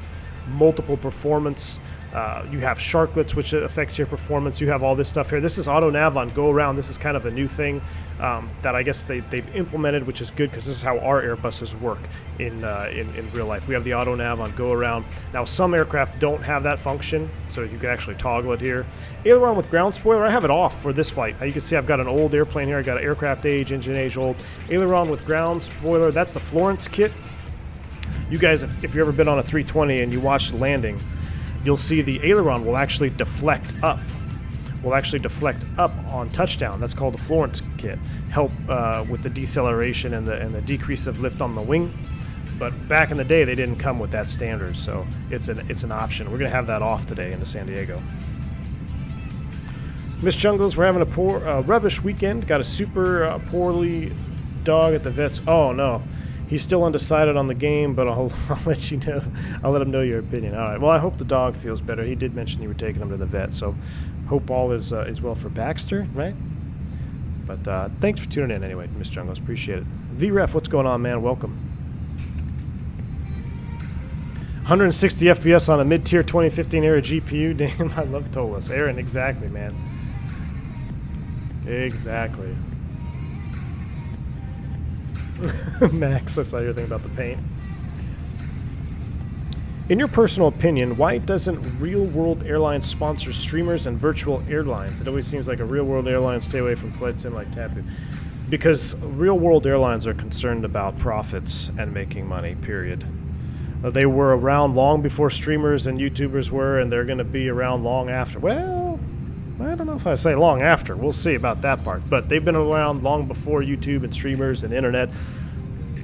multiple performance. You have sharklets, which affects your performance. You have all this stuff here. This is auto nav on go around. This is kind of a new thing that I guess they've implemented, which is good because this is how our Airbuses work in real life. We have the auto nav on go around. Now, some aircraft don't have that function, so you can actually toggle it here. Aileron with ground spoiler, I have it off for this flight. You can see I've got an old airplane here. I got an aircraft age, engine age old. Aileron with ground spoiler. That's the Florence kit. You guys, if you've ever been on a 320 and you watch landing, you'll see the aileron will actually deflect up. On touchdown. That's called the Florence kit. Help with the deceleration and the decrease of lift on the wing. But back in the day, they didn't come with that standard, so it's an option. We're going to have that off today into San Diego. Miss Jungles, we're having a rubbish weekend. Got a super poorly dog at the vet's. Oh, no. He's still undecided on the game, but I'll let you know. I'll let him know your opinion. All right. Well, I hope the dog feels better. He did mention you were taking him to the vet, so hope all is well for Baxter, right? But thanks for tuning in anyway, Miss Jungles. Appreciate it. VREF, what's going on, man? Welcome. 160 FPS on a mid-tier 2015 era GPU. Damn, I love Tolas. Aaron, exactly, man. Exactly. Max, I saw your thing about the paint. In your personal opinion, why doesn't Real World Airlines sponsor streamers and virtual airlines? It always seems like a Real World Airlines stay away from flight sim like Tapu. Because Real World Airlines are concerned about profits and making money, period. They were around long before streamers and YouTubers were, and they're going to be around long after. Well, I don't know if I say long after. We'll see about that part. But they've been around long before YouTube and streamers and internet.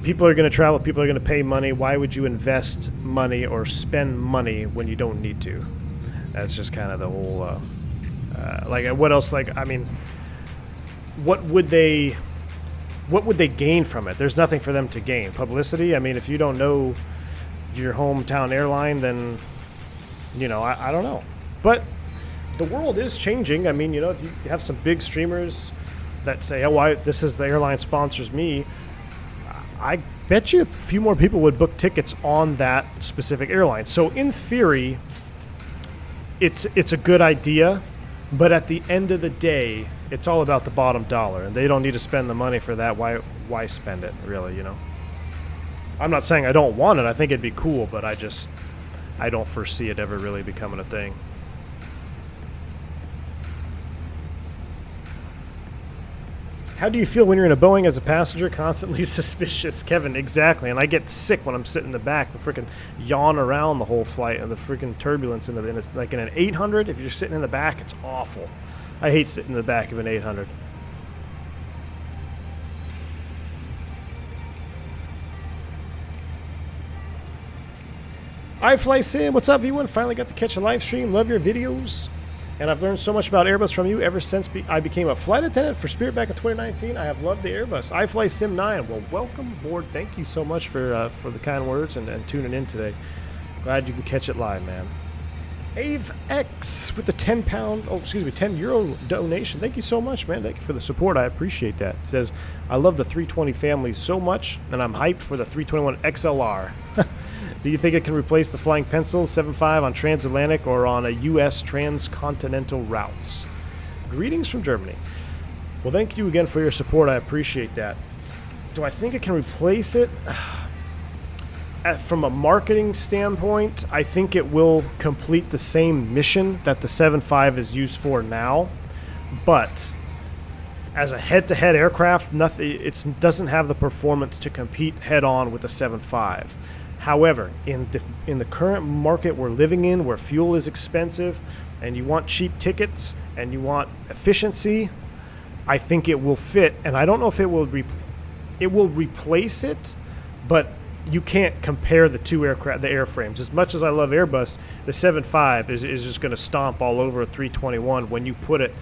People are going to travel. People are going to pay money. Why would you invest money or spend money when you don't need to? That's just kind of the whole... like, what else? Like, I mean, what would they gain from it? There's nothing for them to gain. Publicity? I mean, if you don't know your hometown airline, then, you know, I don't know. But the world is changing. I mean, you know, if you have some big streamers that say, oh, this is the airline sponsors me, I bet you a few more people would book tickets on that specific airline. So in theory, it's a good idea, but at the end of the day, it's all about the bottom dollar, and they don't need to spend the money for that. Why spend it, really, you know? I'm not saying I don't want it. I think it'd be cool, but I don't foresee it ever really becoming a thing. How do you feel when you're in a Boeing as a passenger? Constantly suspicious. Kevin, exactly. And I get sick when I'm sitting in the back. The freaking yawn around the whole flight and the freaking turbulence in it's like in an 800. If you're sitting in the back, it's awful. I hate sitting in the back of an 800. iFlySim, what's up, everyone? Finally got to catch a live stream. Love your videos. And I've learned so much about Airbus from you ever since I became a flight attendant for Spirit back in 2019. I have loved the Airbus. iFlySim 9. Well, welcome aboard. Thank you so much for the kind words and tuning in today. Glad you can catch it live, man. Ave X with the 10 euro donation. Thank you so much, man. Thank you for the support. I appreciate that. It says, I love the 320 family so much, and I'm hyped for the 321 XLR. Do you think it can replace the Flying Pencil 7.5 on transatlantic or on a U.S. transcontinental routes? Greetings from Germany. Well, thank you again for your support. I appreciate that. Do I think it can replace it? From a marketing standpoint, I think it will complete the same mission that the 7.5 is used for now. But as a head-to-head aircraft, it doesn't have the performance to compete head-on with the 7.5. However, in the current market we're living in, where fuel is expensive, and you want cheap tickets, and you want efficiency, I think it will fit. And I don't know if it will replace it, but you can't compare the two aircraft, the airframes. As much as I love Airbus, the 7.5 is just going to stomp all over a 321 when you put it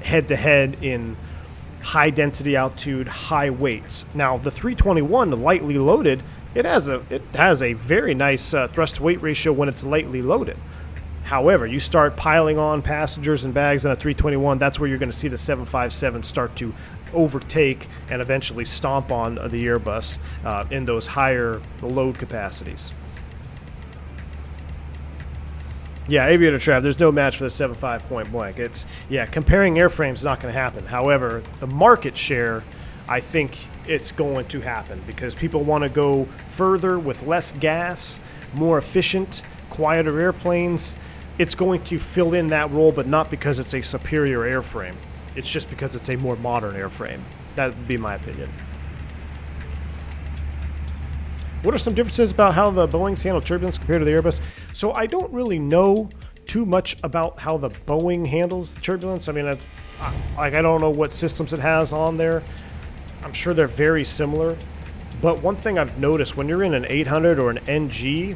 head-to-head in high density altitude, high weights. Now, the 321, lightly loaded, it has a very nice thrust-to-weight ratio when it's lightly loaded. However, you start piling on passengers and bags on a 321, that's where you're going to see the 757 start to overtake and eventually stomp on the Airbus in those higher load capacities. Yeah, Aviator Trav, there's no match for the 7.5 point blank. Comparing airframes is not going to happen. However, the market share, I think it's going to happen because people want to go further with less gas, more efficient, quieter airplanes. It's going to fill in that role, but not because it's a superior airframe. It's just because it's a more modern airframe. That would be my opinion. What are some differences about how the Boeings handle turbulence compared to the Airbus? So I don't really know too much about how the Boeing handles turbulence. I mean, I don't know what systems it has on there. I'm sure they're very similar, But one thing I've noticed, when you're in an 800 or an NG,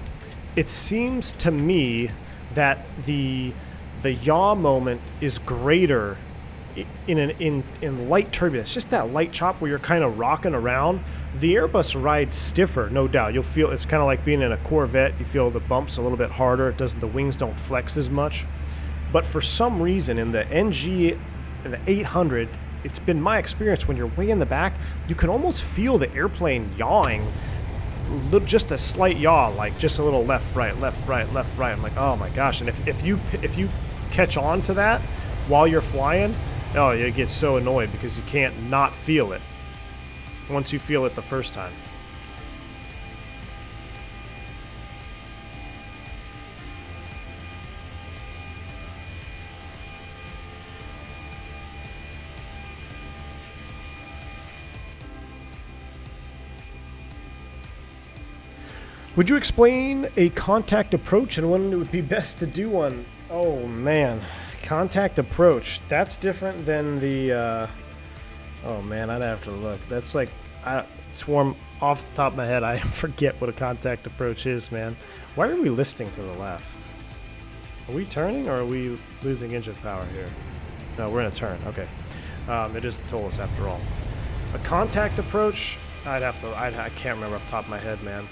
it seems to me that the yaw moment is greater in light turbulence, just that light chop where you're kind of rocking around. The Airbus rides stiffer, no doubt. You'll feel it's kind of like being in a Corvette. You feel the bumps a little bit harder. The wings don't flex as much. But for some reason, in the NG and the 800, it's been my experience when you're way in the back, you can almost feel the airplane yawing, just a slight yaw, like just a little left, right, left, right, left, right. I'm like, oh my gosh! And if you catch on to that while you're flying, oh, you get so annoyed because you can't not feel it once you feel it the first time. Would you explain a contact approach and when it would be best to do one? Oh man, contact approach. That's different than the, oh man, I'd have to look. That's like, Swarm, off the top of my head, I forget what a contact approach is, man. Why are we listing to the left? Are we turning or are we losing engine power here? No, we're in a turn, okay. It is the TOLUS after all. A contact approach, I can't remember off the top of my head, man.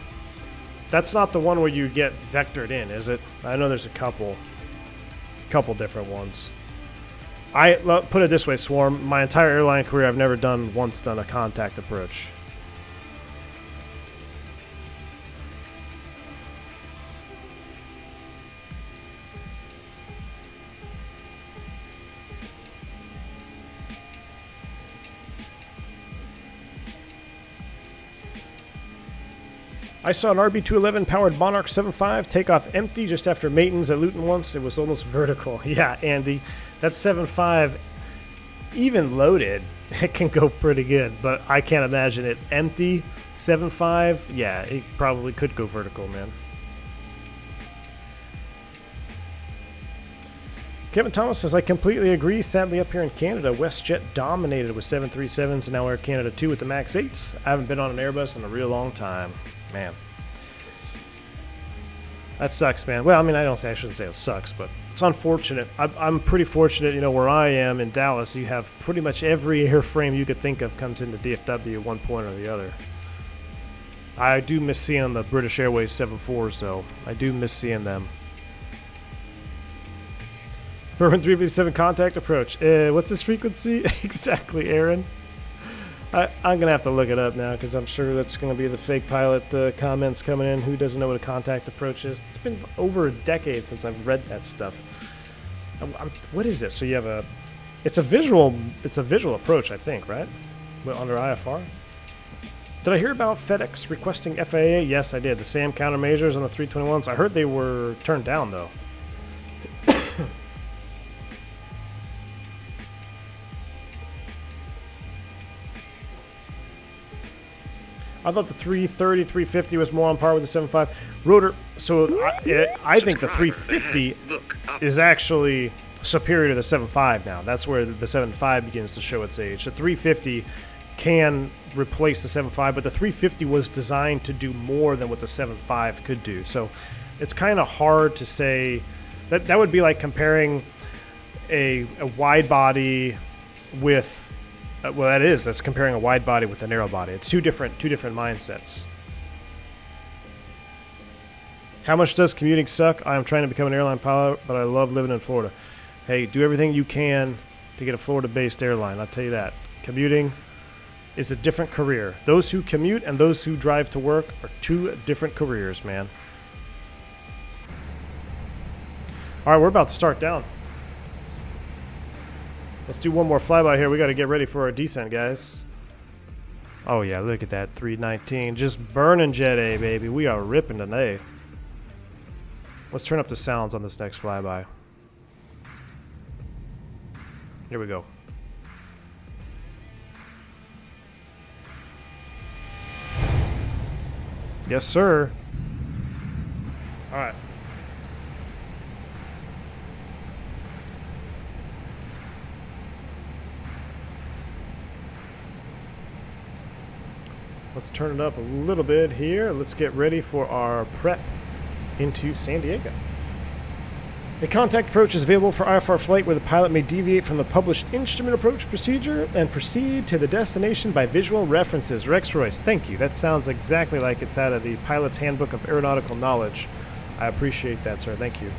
That's not the one where you get vectored in, is it? I know there's a couple different ones. Put it this way, Swarm. My entire airline career, I've never once done a contact approach. I saw an RB211 powered Monarch 7.5 take off empty just after maintenance at Luton once. It was almost vertical. Yeah, Andy, that 7.5, even loaded, it can go pretty good. But I can't imagine it empty. 7.5, yeah, it probably could go vertical, man. Kevin Thomas says, I completely agree. Sadly, up here in Canada, WestJet dominated with 737s and now Air Canada 2 with the MAX 8s. I haven't been on an Airbus in a real long time. Man, that sucks, man. Well, I mean, I shouldn't say it sucks, but it's unfortunate. I'm pretty fortunate, you know, where I am in Dallas, you have pretty much every airframe you could think of comes into DFW at one point or the other. I do miss seeing the British Airways 7.4s, though. I do miss seeing them. Bourbon 357 contact approach. What's this frequency? Exactly, Aaron. I'm going to have to look it up now because I'm sure that's going to be the fake pilot comments coming in. Who doesn't know what a contact approach is? It's been over a decade since I've read that stuff. What is this? So you have it's a visual approach, I think, right? Under IFR. Did I hear about FedEx requesting FAA? Yes, I did. The SAM countermeasures on the 321s. I heard they were turned down, though. I thought the 330, 350 was more on par with the 7.5 rotor. So I think the 350 is actually superior to the 7.5 now. That's where the 7.5 begins to show its age. The 350 can replace the 7.5, but the 350 was designed to do more than what the 7.5 could do. So it's kind of hard to say. That would be like comparing a wide body with... well, that's comparing a wide body with a narrow body. It's two different mindsets. How much does commuting suck? I'm trying to become an airline pilot, but I love living in Florida. Hey, do everything you can to get a Florida-based airline. I'll tell you that. Commuting is a different career. Those who commute and those who drive to work are two different careers, man. All right, we're about to start down. Let's do one more flyby here. We got to get ready for our descent, guys. Oh, yeah, look at that 319. Just burning Jet A, baby. We are ripping today. Let's turn up the sounds on this next flyby. Here we go. Yes, sir. All right. Let's turn it up a little bit here. Let's get ready for our prep into San Diego. A contact approach is available for IFR flight where the pilot may deviate from the published instrument approach procedure and proceed to the destination by visual references. Rex Royce, thank you. That sounds exactly like it's out of the Pilot's Handbook of Aeronautical Knowledge. I appreciate that, sir. Thank you.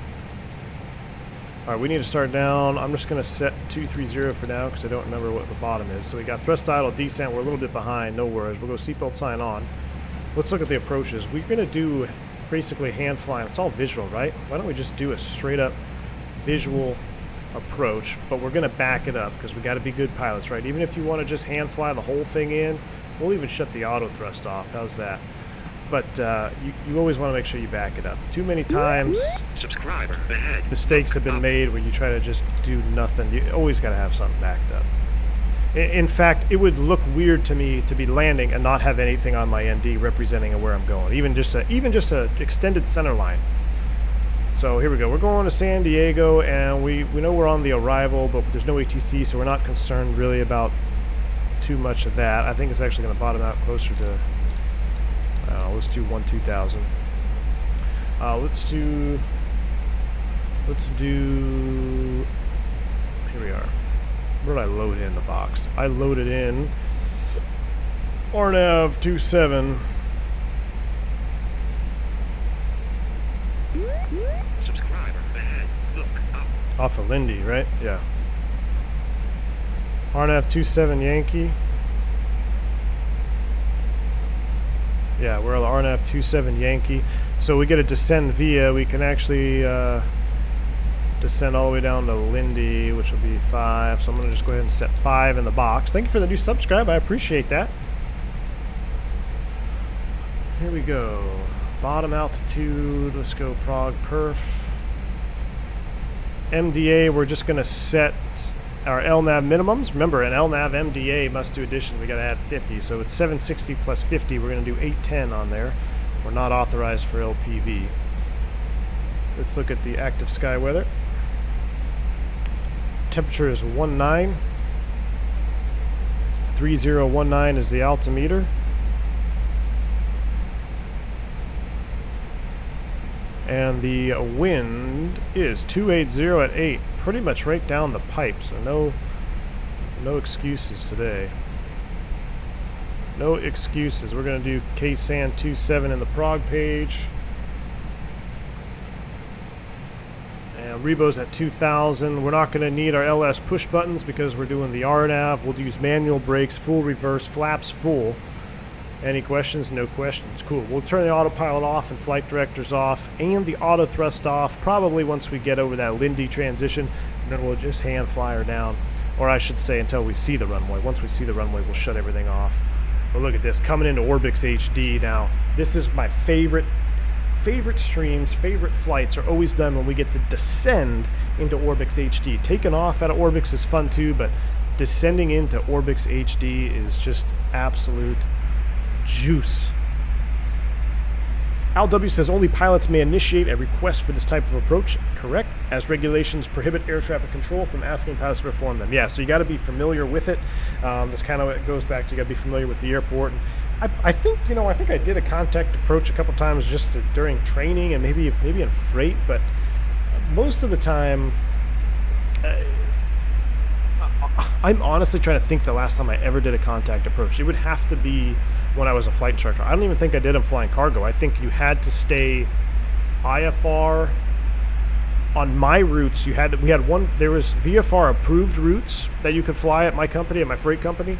All right, we need to start down. I'm just going to set 230 for now because I don't remember what the bottom is. So we got thrust idle, descent. We're a little bit behind. No worries. We'll go seatbelt sign on. Let's look at the approaches. We're going to do basically hand flying. It's all visual, right? Why don't we just do a straight up visual approach, but we're going to back it up because we got to be good pilots, right? Even if you want to just hand fly the whole thing in, we'll even shut the auto thrust off. How's that? But you always want to make sure you back it up. Too many times Subscriber ahead. mistakes have been made where you try to just do nothing. You always got to have something backed up. In fact, it would look weird to me to be landing and not have anything on my ND representing where I'm going, even just a extended center line. So here we go. We're going to San Diego, and we know we're on the arrival, but there's no ATC, so we're not concerned really about too much of that. I think it's actually going to bottom out closer to, I don't know, let's do 1-2000. Let's do, here we are. Where did I load in the box? I loaded in RNAV 27. Subscriber ahead. Look up. Off of Lindy, right? Yeah. RNAV 27 Yankee. Yeah, we're on the RNAV 27 Yankee. So we get a descend via. We can actually descend all the way down to Lindy, which will be 5. So I'm going to just go ahead and set 5 in the box. Thank you for the new subscribe. I appreciate that. Here we go. Bottom altitude. Let's go Prague perf. MDA, we're just going to set our LNAV minimums. Remember, an LNAV MDA must do addition. We got to add 50. So it's 760 plus 50. We're going to do 810 on there. We're not authorized for LPV. Let's look at the active sky weather. Temperature is 19. 3019 is the altimeter. And the wind is 280 at 8. Pretty much right down the pipe, so no excuses today. No excuses. We're going to do KSAN 27 in the Prague page. And Rebo's at 2000. We're not going to need our LS push buttons because we're doing the RNAV. We'll use manual brakes, full reverse, flaps full. Any questions? No questions. Cool. We'll turn the autopilot off and flight directors off and the auto thrust off probably once we get over that Lindy transition, and then we'll just hand fly her down. Or I should say until we see the runway. Once we see the runway, we'll shut everything off. But look at this, coming into Orbix HD now. This is my favorite streams, favorite flights are always done when we get to descend into Orbix HD. Taking off out of Orbix is fun too, but descending into Orbix HD is just absolute juice. Al W says only pilots may initiate a request for this type of approach. Correct, as regulations prohibit air traffic control from asking pilots to perform them. Yeah, so you got to be familiar with it. That's kind of what it goes back to. You got to be familiar with the airport. And I think I did a contact approach a couple times just during training and maybe in freight, but most of the time, I'm honestly trying to think the last time I ever did a contact approach. It would have to be when I was a flight instructor. I don't even think I did them flying cargo. I think you had to stay IFR. On my routes, we had one. There was VFR approved routes that you could fly at my company, at my freight company.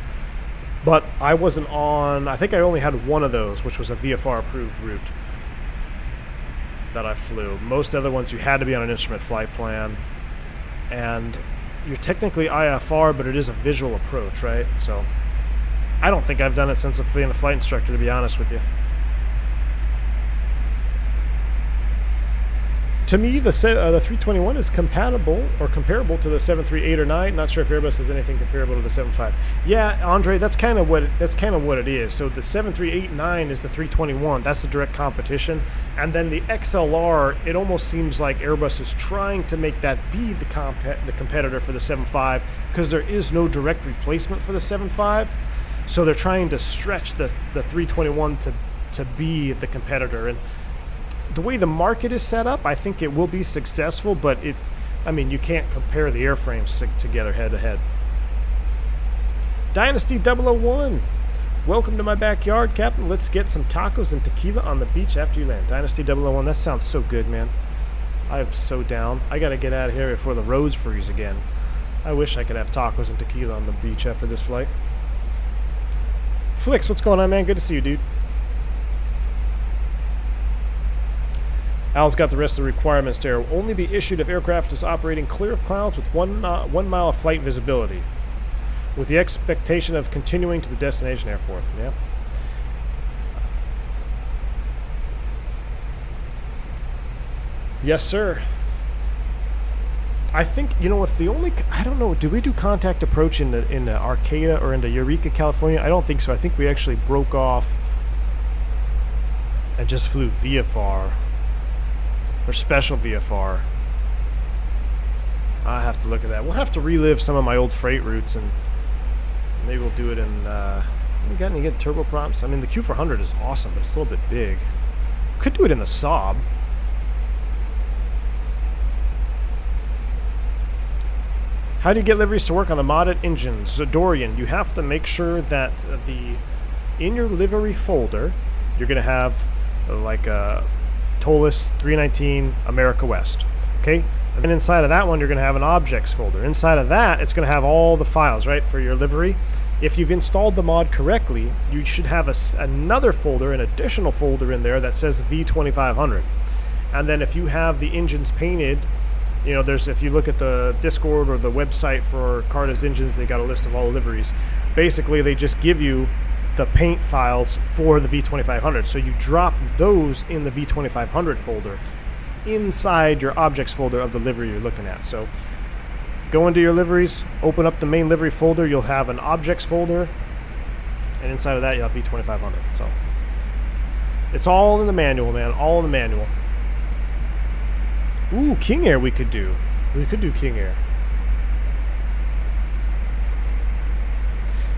But I wasn't on. I think I only had one of those, which was a VFR approved route that I flew. Most other ones, you had to be on an instrument flight plan, and you're technically IFR, but it is a visual approach, right? So I don't think I've done it since being a flight instructor, to be honest with you. To me, the 321 is compatible or comparable to the 738 or 9. Not sure if Airbus has anything comparable to the 75. Yeah, Andre, that's kind of what it is. So the 738-9 is the 321. That's the direct competition. And then the XLR, it almost seems like Airbus is trying to make that be the competitor for the 75 because there is no direct replacement for the 75. So they're trying to stretch the 321 to be the competitor. And the way the market is set up, I think it will be successful, but I mean, you can't compare the airframes together head to head. Dynasty 001. Welcome to my backyard, Captain. Let's get some tacos and tequila on the beach after you land. Dynasty 001, that sounds so good, man. I'm so down. I gotta get out of here before the roads freeze again. I wish I could have tacos and tequila on the beach after this flight. Flix, what's going on, man? Good to see you, dude. Al's got the rest of the requirements there. Will only be issued if aircraft is operating clear of clouds with 1 mile of flight visibility, with the expectation of continuing to the destination airport. Yeah. Yes, sir. I think, you know what, I don't know, did we do contact approach in Arcata or into Eureka, California? I don't think so. I think we actually broke off and just flew VFR. Or special VFR. I have to look at that. We'll have to relive some of my old freight routes, and maybe we'll do it in, we got any good turboprops? I mean, the Q400 is awesome, but it's a little bit big. Could do it in the Saab. How do you get liveries to work on the modded engines? Zadorian, you have to make sure that in your livery folder, you're going to have like a TOLUS 319 America West. Okay? And then inside of that one, you're going to have an objects folder. Inside of that, it's going to have all the files, right, for your livery. If you've installed the mod correctly, you should have another folder, an additional folder in there that says V2500. And then if you have the engines painted, you know, if you look at the Discord or the website for Carta's engines, they got a list of all the liveries. Basically, they just give you the paint files for the V2500. So you drop those in the V2500 folder inside your objects folder of the livery you're looking at. So go into your liveries, open up the main livery folder, you'll have an objects folder, and inside of that you'll have V2500. So it's all in the manual, man, all in the manual. Ooh, King Air we could do. We could do King Air.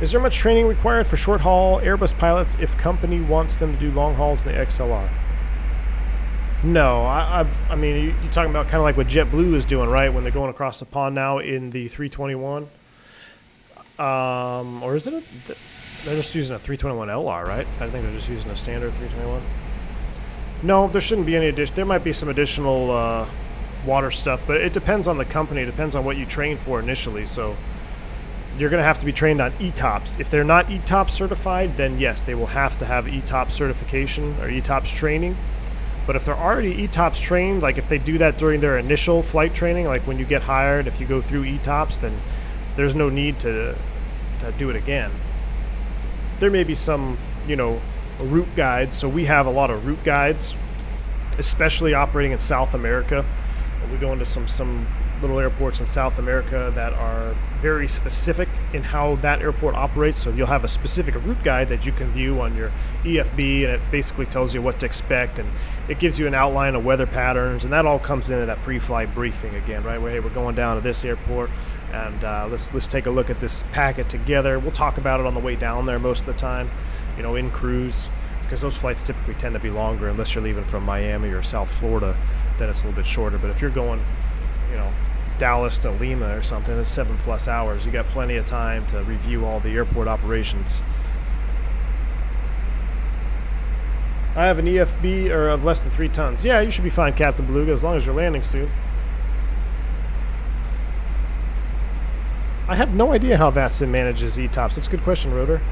Is there much training required for short-haul Airbus pilots if company wants them to do long hauls in the XLR? No, I mean, you're talking about kind of like what JetBlue is doing, right? When they're going across the pond now in the 321. Or is it they're just using a 321 LR, right? I think they're just using a standard 321. No, there shouldn't be any addition. There might be some additional water stuff, but it depends on the company. It depends on what you train for initially, so you're going to have to be trained on ETOPS. If they're not ETOPS certified, then yes, they will have to have ETOPS certification or ETOPS training. But if they're already ETOPS trained, like if they do that during their initial flight training, like when you get hired, if you go through ETOPS, then there's no need to do it again. There may be some, you know, route guides. So we have a lot of route guides, especially operating in South America. We go into some little airports in South America that are very specific in how that airport operates. So you'll have a specific route guide that you can view on your EFB, and it basically tells you what to expect, and it gives you an outline of weather patterns, and that all comes into that pre-flight briefing again, right? Where, hey, we're going down to this airport, and let's take a look at this packet together. We'll talk about it on the way down there most of the time, you know, in cruise, because those flights typically tend to be longer unless you're leaving from Miami or South Florida. Then it's a little bit shorter. But if you're going, you know, Dallas to Lima or something, it's 7+ hours. You got plenty of time to review all the airport operations. I have an EFB or of less than 3 tons. Yeah, you should be fine, Captain Beluga, as long as you're landing soon. I have no idea how VATSIM manages ETOPS. That's a good question, Rotor.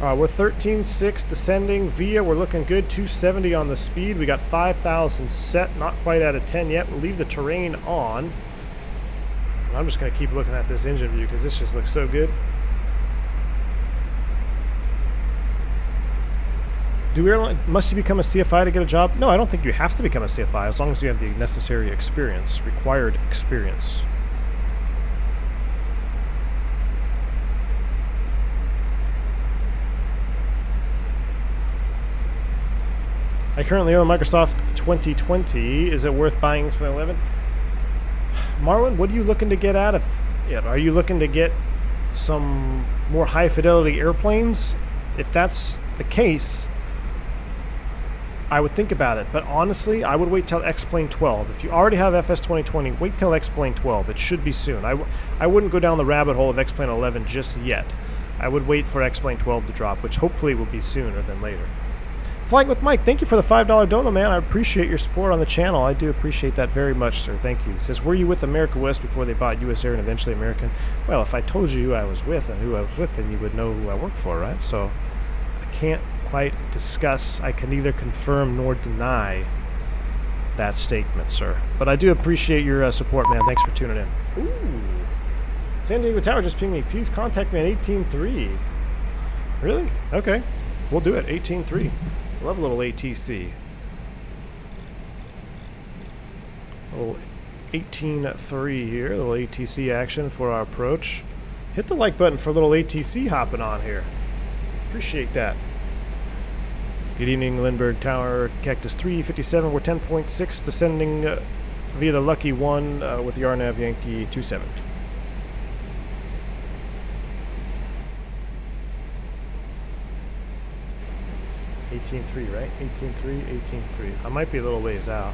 We're 13.6 descending via. We're looking good. 270 on the speed. We got 5,000 set. Not quite out of 10 yet. We'll leave the terrain on. And I'm just going to keep looking at this engine view because this just looks so good. Must you become a CFI to get a job? No, I don't think you have to become a CFI as long as you have the necessary experience, required experience. I currently own Microsoft 2020. Is it worth buying X 11? Marlon, what are you looking to get out of it? Are you looking to get some more high fidelity airplanes, if that's the case, I would think about it. But honestly, I would wait till X-Plane 12. If you already have FS 2020, wait till X-Plane 12. It should be soon. I wouldn't go down the rabbit hole of X-Plane 11 just yet. I would wait for X-Plane 12 to drop, which hopefully will be sooner than later. Flying with Mike, thank you for the $5 dono, man. I appreciate your support on the channel. I do appreciate that very much, sir. Thank you. It says, were you with America West before they bought US Air and eventually American? Well, if I told you who I was with and who I was with, then you would know who I work for, right? So I can't quite discuss. I can neither confirm nor deny that statement, sir. But I do appreciate your support, man. Thanks for tuning in. Ooh. San Diego Tower just pinged me. Please contact me on 18.3. Really? Okay. We'll do it. 18.3. Love a little ATC. A little 18.3 here. A little ATC action for our approach. Hit the like button for a little ATC hopping on here. Appreciate that. Good evening, Lindbergh Tower, Cactus 357. We're 10.6, descending via the Lucky 1 with the RNAV Yankee 27. $18.3, right? 18.3, 18.3. I might be a little ways out.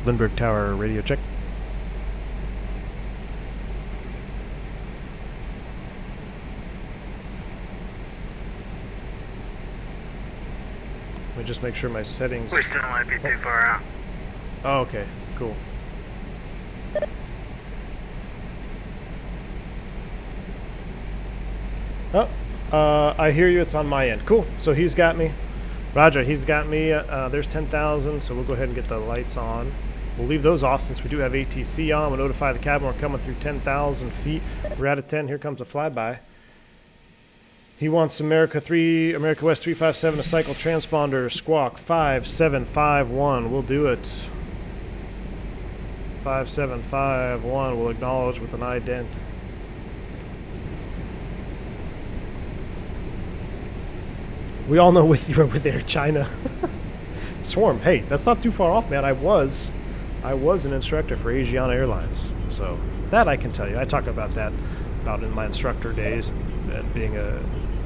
Lindbergh Tower, radio check. Let me just make sure my settings... We still might be too far out. Oh, okay. Cool. Oh, I hear you. It's on my end. Cool. So he's got me. Roger, he's got me. There's 10,000, so we'll go ahead and get the lights on. We'll leave those off since we do have ATC on. We'll notify the cabin we're coming through 10,000 feet. We're out of 10. Here comes a flyby. He wants America West 357 to cycle transponder squawk 5751. We'll do it. 5751. We'll acknowledge with an ident. We all know with Air China. Swarm, hey, that's not too far off, man. I was an instructor for Asiana Airlines, so that I can tell you. I talk about that in my instructor days and being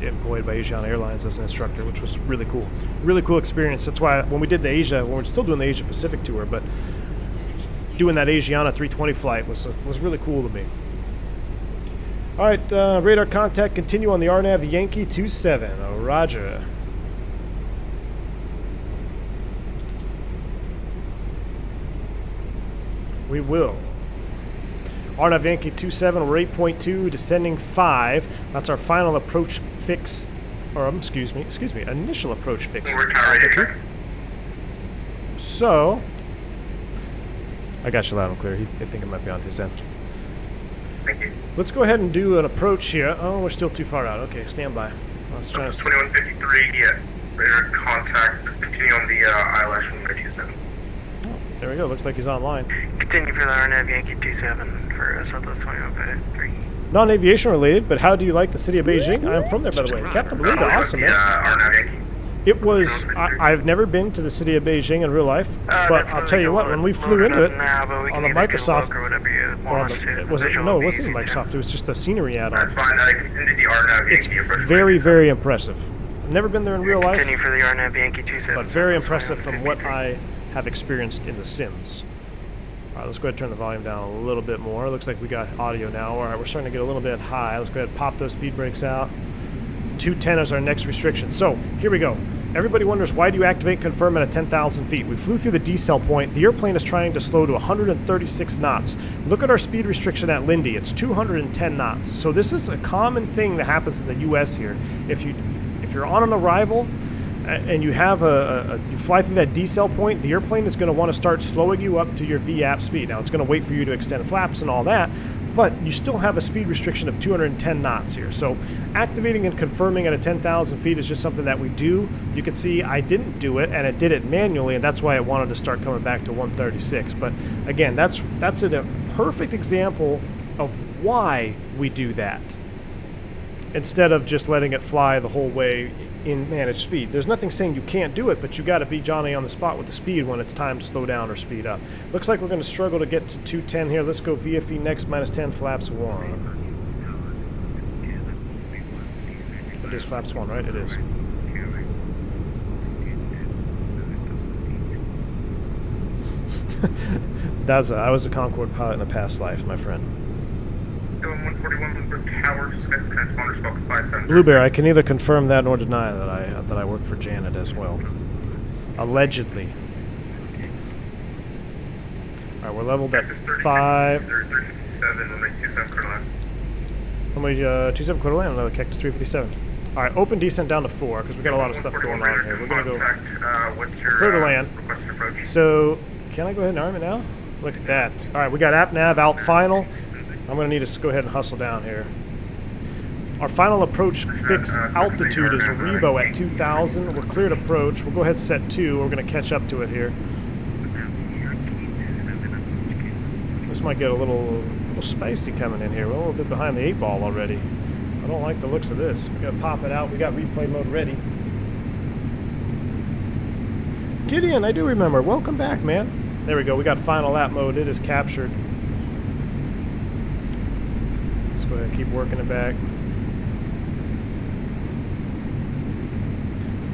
employed by Asiana Airlines as an instructor, which was really cool. Really cool experience. That's why when we did the Asia, when we're still doing the Asia Pacific tour, but doing that Asiana 320 flight was really cool to me. All right, radar contact, continue on the RNAV Yankee 27. Oh, roger. We will. RNAV Yankee 27, we're 8.2, descending 5. That's our final approach fix, or excuse me, initial approach fix. So, I got you loud and clear. I think it might be on his end. Thank you. Let's go ahead and do an approach here. Oh, we're still too far out. Okay, stand by. Let's try to... 2153, yeah. Radar contact, continue on the ILS from 27. Oh, there we go. Looks like he's online. Continue for the RNAV Yankee 27 for Southwest 2153. Non-aviation related, but how do you like the city of Beijing? I'm from there, by the way. Captain Beluga, awesome, man. RNAV Yankee. It was... I've never been to the city of Beijing in real life, but I'll tell you what, when we flew into it on the Microsoft... it wasn't even Microsoft, it was just a scenery add-on. That's fine, continue the RNAV It's Yankee. very, very impressive. I've never been there in real life, Continue for the RNAV Yankee 27. but very impressive from what I have experienced in the Sims. All right, let's go ahead and turn the volume down a little bit more. Looks like we got audio now. All right, we're starting to get a little bit high. Let's go ahead and pop those speed brakes out. 210 is our next restriction. So, here we go. Everybody wonders, why do you activate and confirm at a 10,000 feet? We flew through the decel point. The airplane is trying to slow to 136 knots. Look at our speed restriction at Lindy. It's 210 knots. So this is a common thing that happens in the U.S. here. If you're on an arrival and you have you fly through that decel point, the airplane is going to want to start slowing you up to your VAP speed. Now, it's going to wait for you to extend flaps and all that, but you still have a speed restriction of 210 knots here. So activating and confirming at a 10,000 feet is just something that we do. You can see I didn't do it, and it did it manually, and that's why it wanted to start coming back to 136. But again, that's a perfect example of why we do that, instead of just letting it fly the whole way in managed speed. There's nothing saying you can't do it, but you got to be Johnny on the spot with the speed when it's time to slow down or speed up. Looks like we're going to struggle to get to 210 here. Let's go VFE next, -10, flaps 1. It is flaps 1, right? It is. I was a Concorde pilot in a past life, my friend. 141 Tower, transponder, spoke 57. Blueberry, I can neither confirm that nor deny that I work for Janet as well. Allegedly. Alright, we're leveled at 5. 27 quarter land, another Cactus 357. Alright, open descent down to 4, because we got a lot of stuff going on here. We're going to go clear to land. So, can I go ahead and arm it now? Look at that. Alright, we got app nav out final. I'm going to need to go ahead and hustle down here. Our final approach fix altitude is Rebo at 2,000. We're cleared approach. We'll go ahead and set 2. We're going to catch up to it here. This might get a little spicy coming in here. We're a little bit behind the 8 ball already. I don't like the looks of this. We got to pop it out. We got replay mode ready. Gideon, I do remember. Welcome back, man. There we go. We got final lap mode. It is captured. Let's go ahead and keep working it back.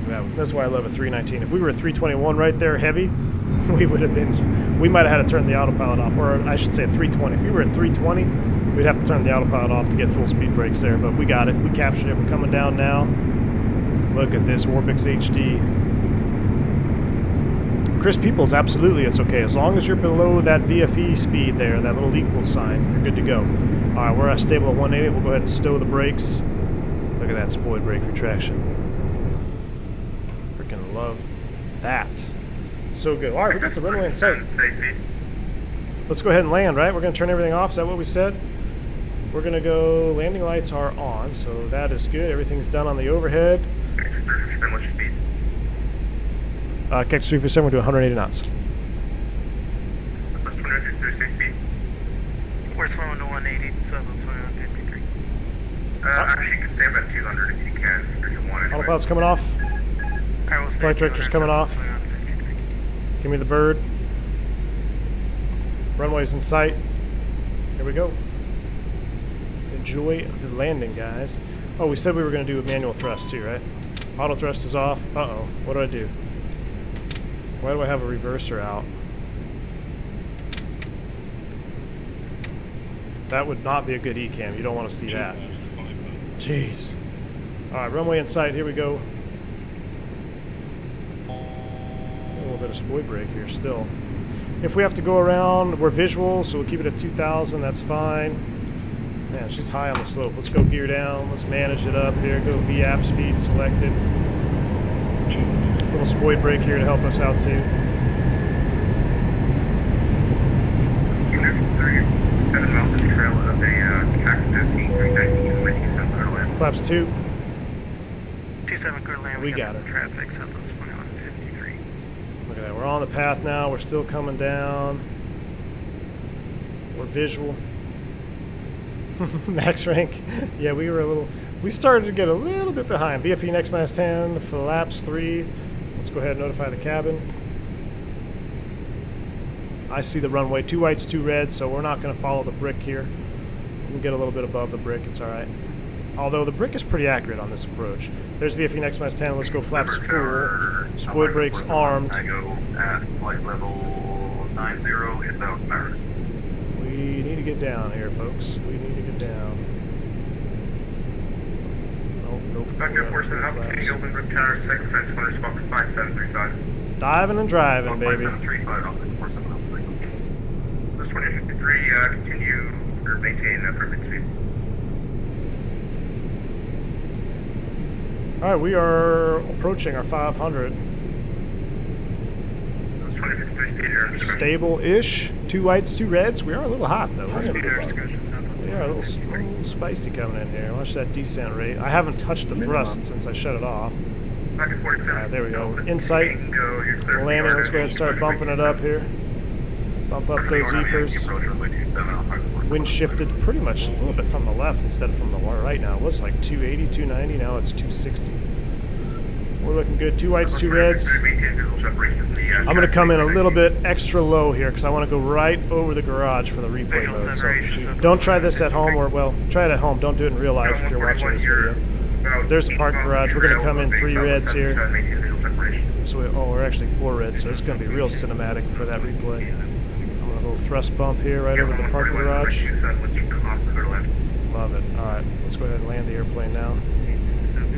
Yeah, that's why I love a 319. If we were a 321 right there, heavy, we would have been. We might have had to turn the autopilot off, or I should say a 320. If we were at 320, we'd have to turn the autopilot off to get full speed brakes there. But we got it. We captured it. We're coming down now. Look at this Orbix HD. Chris Peoples, absolutely, it's okay. As long as you're below that VFE speed there, that little equal sign, you're good to go. All right, we're at stable at 180. We'll go ahead and stow the brakes. Look at that spoiled brake retraction. Freaking love that. So good. All right, we got the runway in sight. Let's go ahead and land, right? We're going to turn everything off. Is that what we said? We're going to go, landing lights are on, so that is good. Everything's done on the overhead. Cactus 357, we're doing 180 knots. We're slowing to 180, so let's slow on 53. Actually, you can stay about 200 if you can, if you want. Anyway. Autopilot's coming off. Flight director's coming off. Give me the bird. Runway's in sight. Here we go. Enjoy the landing, guys. Oh, we said we were going to do a manual thrust too, right? Auto thrust is off. Uh-oh. What do I do? Why do I have a reverser out? That would not be a good ECAM. You don't want to see that. Jeez. Alright, runway in sight. Here we go. A little bit of spoil brake here still. If we have to go around, we're visual, so we'll keep it at 2,000. That's fine. Man, she's high on the slope. Let's go gear down. Let's manage it up here. Go VAP speed selected. Little spoil brake here to help us out too. Flaps 2. 27 clear land. We got her. Traffic, so let's put it on 53. Look at that. We're on the path now. We're still coming down. We're visual. Max rank. Yeah, we were a little. We started to get a little bit behind. VFE next -10. Flaps 3. Let's go ahead and notify the cabin. I see the runway. 2 whites, 2 reds, so we're not going to follow the brick here. We can get a little bit above the brick. It's all right. Although the brick is pretty accurate on this approach. There's VFE next -10. Let's go flaps full. Spoil brakes armed. I go at flight level 90, inbound Paris. We need to get down here, folks. We need to get down. Oh, nope. Back up, force and opportunity, open rip tower, second fence, winner, spot 5735. Diving and driving, baby. 5735, off the 4703. This 2053, continue or maintain perfect speed. Alright, we are approaching our 500. This 2053 speed here. Stable-ish. 2 whites, 2 reds. We are a little hot, though. We are a little spicy coming in here. Watch that descent rate. I haven't touched the thrust since I shut it off. Alright, there we go. Insight. Landing. Let's go ahead and start bumping it up here. Bump up those zeepers. Wind shifted pretty much a little bit from the left instead of from the right now. It was like 280, 290. Now it's 260. We're looking good. 2 whites, 2 reds. I'm going to come in a little bit extra low here because I want to go right over the garage for the replay mode. So don't try this at home, or, well, try it at home. Don't do it in real life if you're watching this video. There's the park garage. We're going to come in 3 reds here. So we're actually 4 reds, so it's going to be real cinematic for that replay. I'm going to go thrust bump here right over the parking garage. Love it. All right, let's go ahead and land the airplane now. A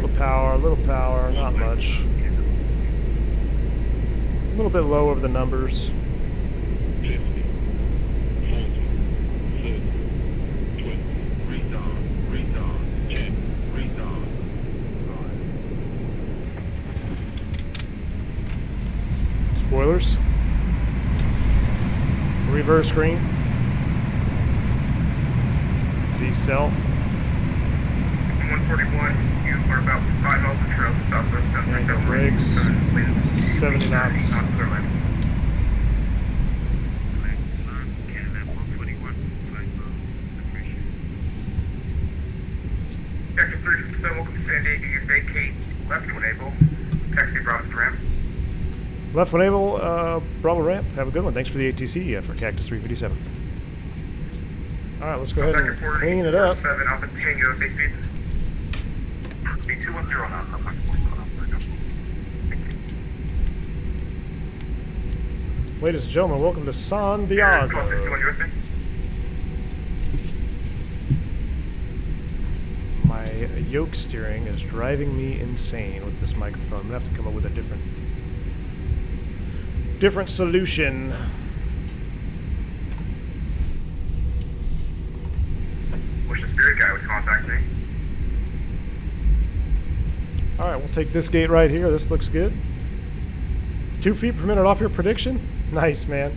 little power, not much. A little bit low over the numbers. 50, 40, 30, 20, retard, check, retard. Spoilers. Reverse green. Decel. 141, you are about 5 miles of trail to southwest. Angle brakes. 70 knots. Sector 357, welcome to San Diego. You vacate left to enable. Taxi Bravo to ramp. Left one able, Bravo ramp. Have a good one. Thanks for the ATC for Cactus 357. All right, let's go ahead and clean it up. 7 Alpha Tango, base speed. Speed 210 knots. Ladies and gentlemen, welcome to San Diego. 1261, you with me? My yoke steering is driving me insane with this microphone. I'm gonna have to come up with a different solution. Wish the spirit guy would contact me. All right, we'll take this gate right here. This looks good. 2 feet per minute off your prediction? Nice, man.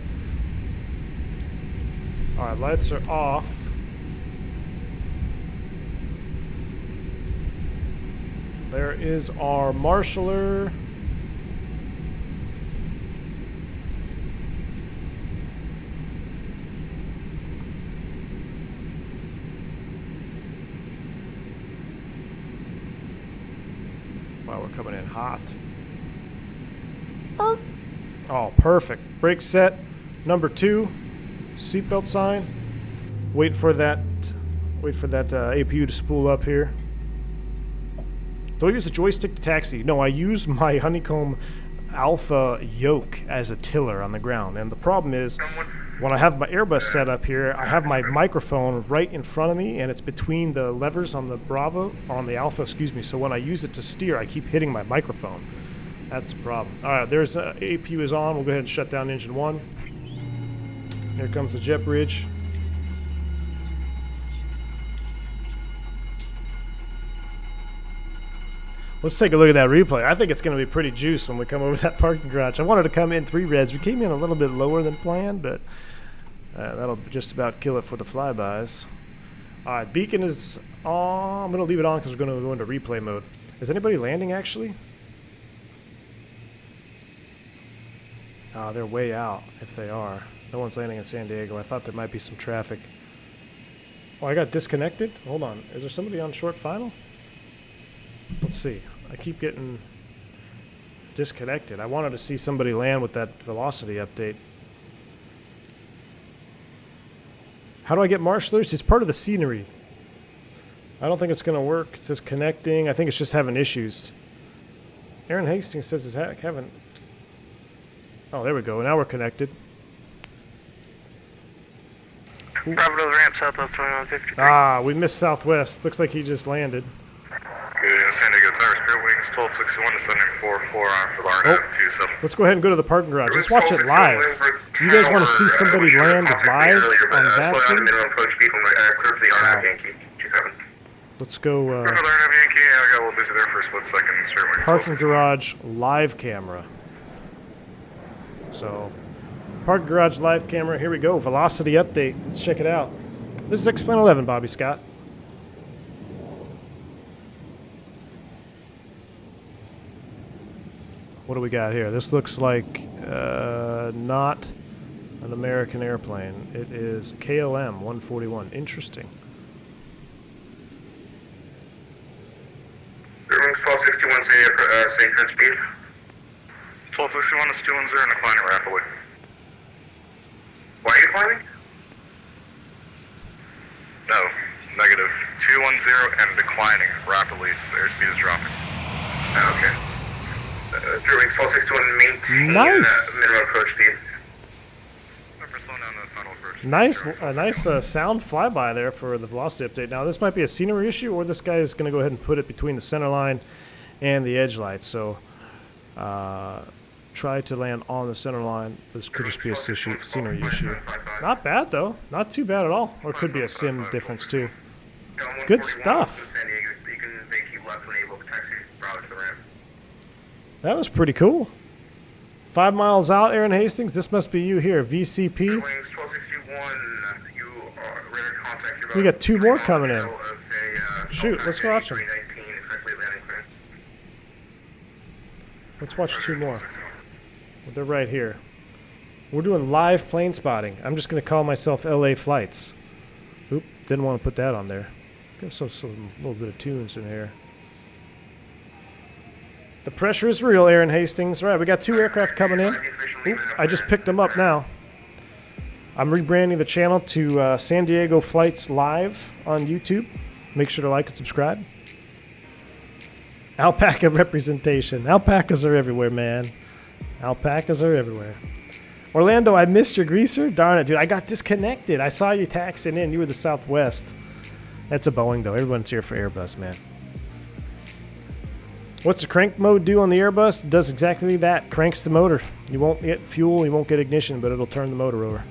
All right, lights are off. There is our marshaller. Wow, we're coming in hot. Oh, perfect. Brake set. Number 2. Seatbelt sign. Wait for that APU to spool up here. Do I use a joystick to taxi? No, I use my Honeycomb Alpha yoke as a tiller on the ground. And the problem is, when I have my Airbus set up here, I have my microphone right in front of me, and it's between the levers on the Alpha, excuse me. So when I use it to steer, I keep hitting my microphone. That's the problem. All right, there's APU is on. We'll go ahead and shut down engine 1. Here comes the jet bridge. Let's take a look at that replay. I think it's going to be pretty juice when we come over that parking garage. I wanted to come in 3 reds. We came in a little bit lower than planned, but that'll just about kill it for the flybys. All right, beacon is on. I'm going to leave it on because we're going to go into replay mode. Is anybody landing, actually? They're way out, if they are. No one's landing in San Diego. I thought there might be some traffic. Oh, I got disconnected? Hold on. Is there somebody on short final? Let's see. I keep getting disconnected. I wanted to see somebody land with that velocity update. How do I get marshalers? It's part of the scenery. I don't think it's going to work. It says connecting. I think it's just having issues. Aaron Hastings says it's having... Oh, there we go. Now we're connected. Bravo to the ramp, southwest 2153. Ah, we missed southwest. Looks like he just landed. Good, San Diego Tower, Spirit Wings 1261 to 744 on for the RNF 27. Let's go ahead and go to the parking garage. Let's watch it live. You guys want to see somebody land live on that scene? Let's go parking garage live camera. So, parking garage live camera. Here we go. Velocity update. Let's check it out. This is X-Plane 11, Bobby Scott. What do we got here? This looks like not an American airplane. It is KLM 141. Interesting. Wings 1261, say Prince 210 and declining rapidly. Why are you climbing? No, negative. 210 and declining rapidly. The airspeed is dropping. Okay. 3 wings, 1261, maintain Nice. Minimum approach speed. Slow down the final approach. Nice, a nice sound flyby there for the velocity update. Now this might be a scenery issue, or this guy is going to go ahead and put it between the center line and the edge light. So try to land on the center line. This could just be a scenery issue. Not bad though, not too bad at all. Or it could be a sim difference too. Good stuff. That was pretty cool. 5 miles out, Aaron Hastings. This must be you here, VCP. We got 2 more coming in. Shoot, let's watch them. Let's watch 2 more. Well, they're right here. We're doing live plane spotting. I'm just going to call myself LA Flights. Oop, didn't want to put that on there. Got some little bit of tunes in here. The pressure is real, Aaron Hastings. All right, we got 2 aircraft coming in. Oop, I just picked them up now. I'm rebranding the channel to San Diego Flights Live on YouTube. Make sure to like and subscribe. Alpaca representation. Alpacas are everywhere, man. Alpacas are everywhere. Orlando, I missed your greaser. Darn it, dude. I got disconnected. I saw you taxing in. You were the Southwest. That's a Boeing, though. Everyone's here for Airbus, man. What's the crank mode do on the Airbus? It does exactly that. Cranks the motor. You won't get fuel, you won't get ignition, but it'll turn the motor over.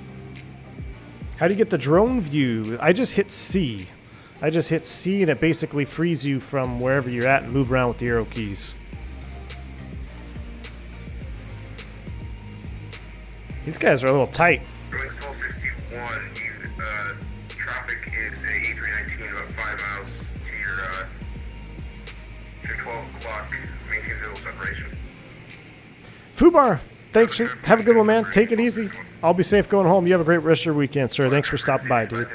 How do you get the drone view? I just hit C. I just hit C and it basically frees you from wherever you're at and move around with the arrow keys. These guys are a little tight. Going 1261, traffic is a A319 about 5 miles to your 12 o'clock, maintain visual separation. Fubar, thanks. Have a good one, man. Take it easy. I'll be safe going home. You have a great rest of your weekend, sir. Thanks for stopping by, dude.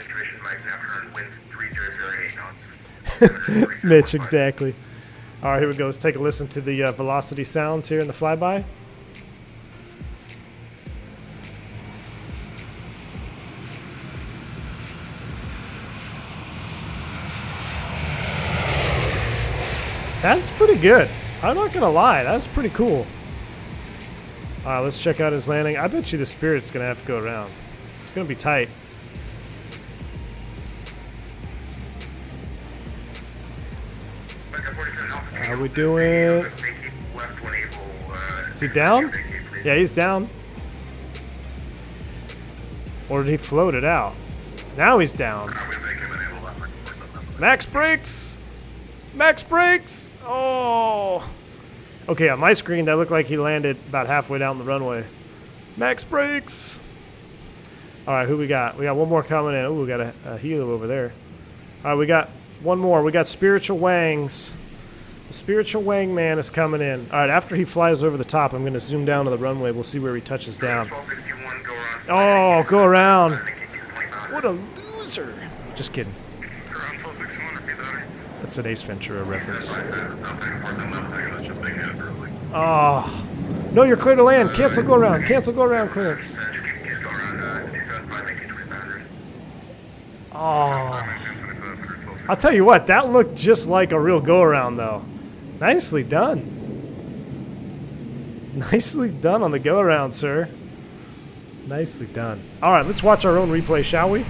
Mitch, exactly. All right, here we go. Let's take a listen to the velocity sounds here in the flyby. That's pretty good. I'm not going to lie. That's pretty cool. All right, let's check out his landing. I bet you the Spirit's going to have to go around. It's going to be tight. How we doing? Is he down? Yeah, he's down. Or did he float it out? Now he's down. Max brakes! Max brakes! Oh! Okay, on my screen, that looked like he landed about halfway down the runway. Max brakes! All right, who we got? We got one more coming in. Oh, we got a helo over there. All right, we got one more. We got Spiritual Wangs. The Spiritual Wang Man is coming in. All right, after he flies over the top, I'm going to zoom down to the runway. We'll see where he touches down. Oh, go around. What a loser. Just kidding. That's an Ace Ventura reference. Oh. No, you're clear to land. Cancel go around. Cancel go around clearance. Oh. I'll tell you what, that looked just like a real go-around, though. Nicely done. Nicely done on the go-around, sir. Nicely done. All right, let's watch our own replay, shall we?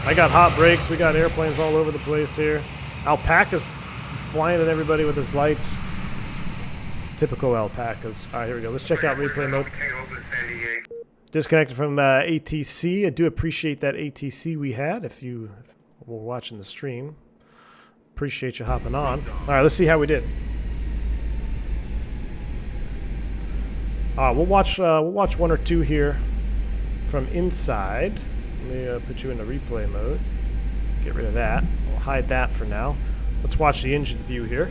I got hot brakes. We got airplanes all over the place here. Alpaca's blinding everybody with his lights. Typical alpacas. All right, here we go. Let's check out replay mode. Disconnected from ATC. I do appreciate that ATC we had if you were watching the stream. Appreciate you hopping on. All right, let's see how we did. We'll watch one or two here from inside. Let me put you into replay mode. Get rid of that. We'll hide that for now. Let's watch the engine view here.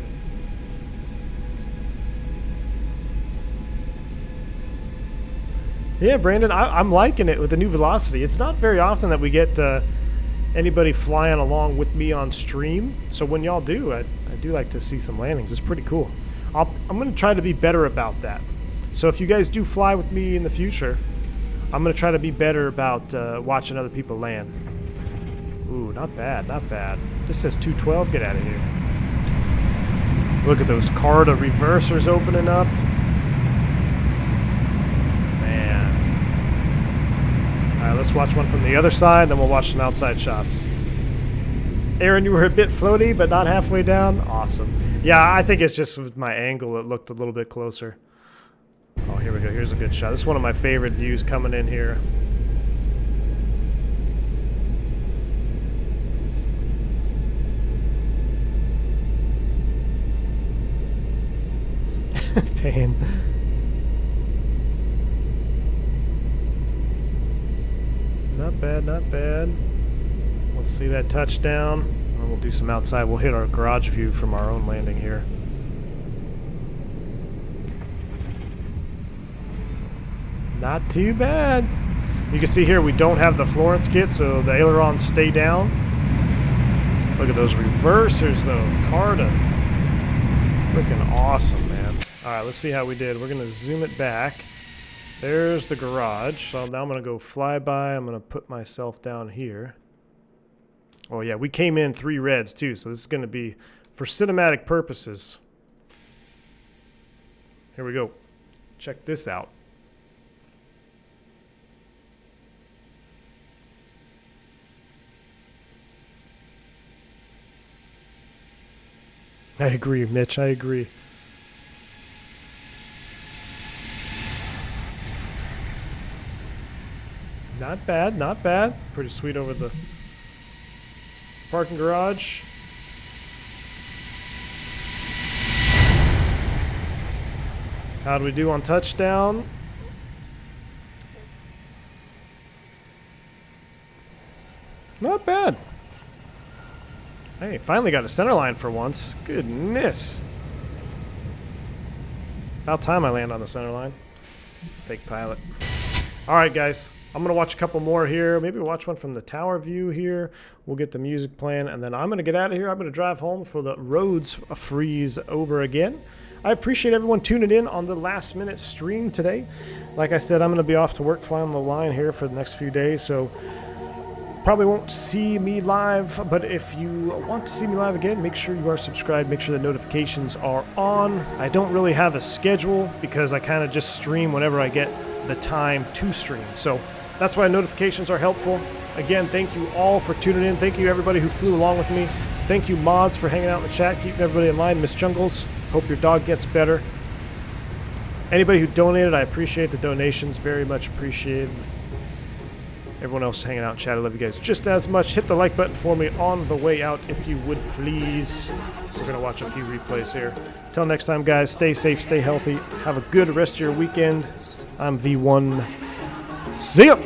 Yeah, Brandon, I'm liking it with the new velocity. It's not very often that we get anybody flying along with me on stream. So when y'all do, I do like to see some landings. It's pretty cool. I'm going to try to be better about that. So if you guys do fly with me in the future, I'm going to try to be better about watching other people land. Ooh, not bad, not bad. This says 212, get out of here. Look at those Carta reversers opening up. Man. Alright, let's watch one from the other side, then we'll watch some outside shots. Aaron, you were a bit floaty, but not halfway down? Awesome. Yeah, I think it's just with my angle, it looked a little bit closer. Oh, here we go. Here's a good shot. This is one of my favorite views coming in here. Pain. Not bad, not bad. Let's see that touchdown. And we'll do some outside. We'll hit our garage view from our own landing here. Not too bad. You can see here we don't have the Florence kit, so the ailerons stay down. Look at those reversers though. Carta. Freaking awesome, man. Alright, let's see how we did. We're going to zoom it back. There's the garage. So now I'm going to go flyby. I'm going to put myself down here. Oh yeah, we came in 3 reds too, so this is going to be for cinematic purposes. Here we go. Check this out. I agree, Mitch, I agree. Not bad, not bad. Pretty sweet over the parking garage. How do we do on touchdown? Not bad. Hey, finally got a center line for once. Goodness. About time I land on the center line. Fake pilot. Alright guys, I'm going to watch a couple more here. Maybe watch one from the tower view here. We'll get the music playing, and then I'm going to get out of here. I'm going to drive home for the roads freeze over again. I appreciate everyone tuning in on the last minute stream today. Like I said, I'm going to be off to work flying the line here for the next few days, so probably won't see me live, but if you want to see me live again, make sure you are subscribed, make sure the notifications are on. I don't really have a schedule because I kind of just stream whenever I get the time to stream. So that's why notifications are helpful. Again, thank you all for tuning in. Thank you everybody who flew along with me. Thank you mods for hanging out in the chat, keeping everybody in line. Miss Jungles, hope your dog gets better. Anybody who donated, I appreciate the donations, very much appreciated. Everyone else hanging out in chat, I love you guys just as much. Hit the like button for me on the way out if you would please. We're going to watch a few replays here. Till next time, guys, stay safe, stay healthy. Have a good rest of your weekend. I'm V1. See ya!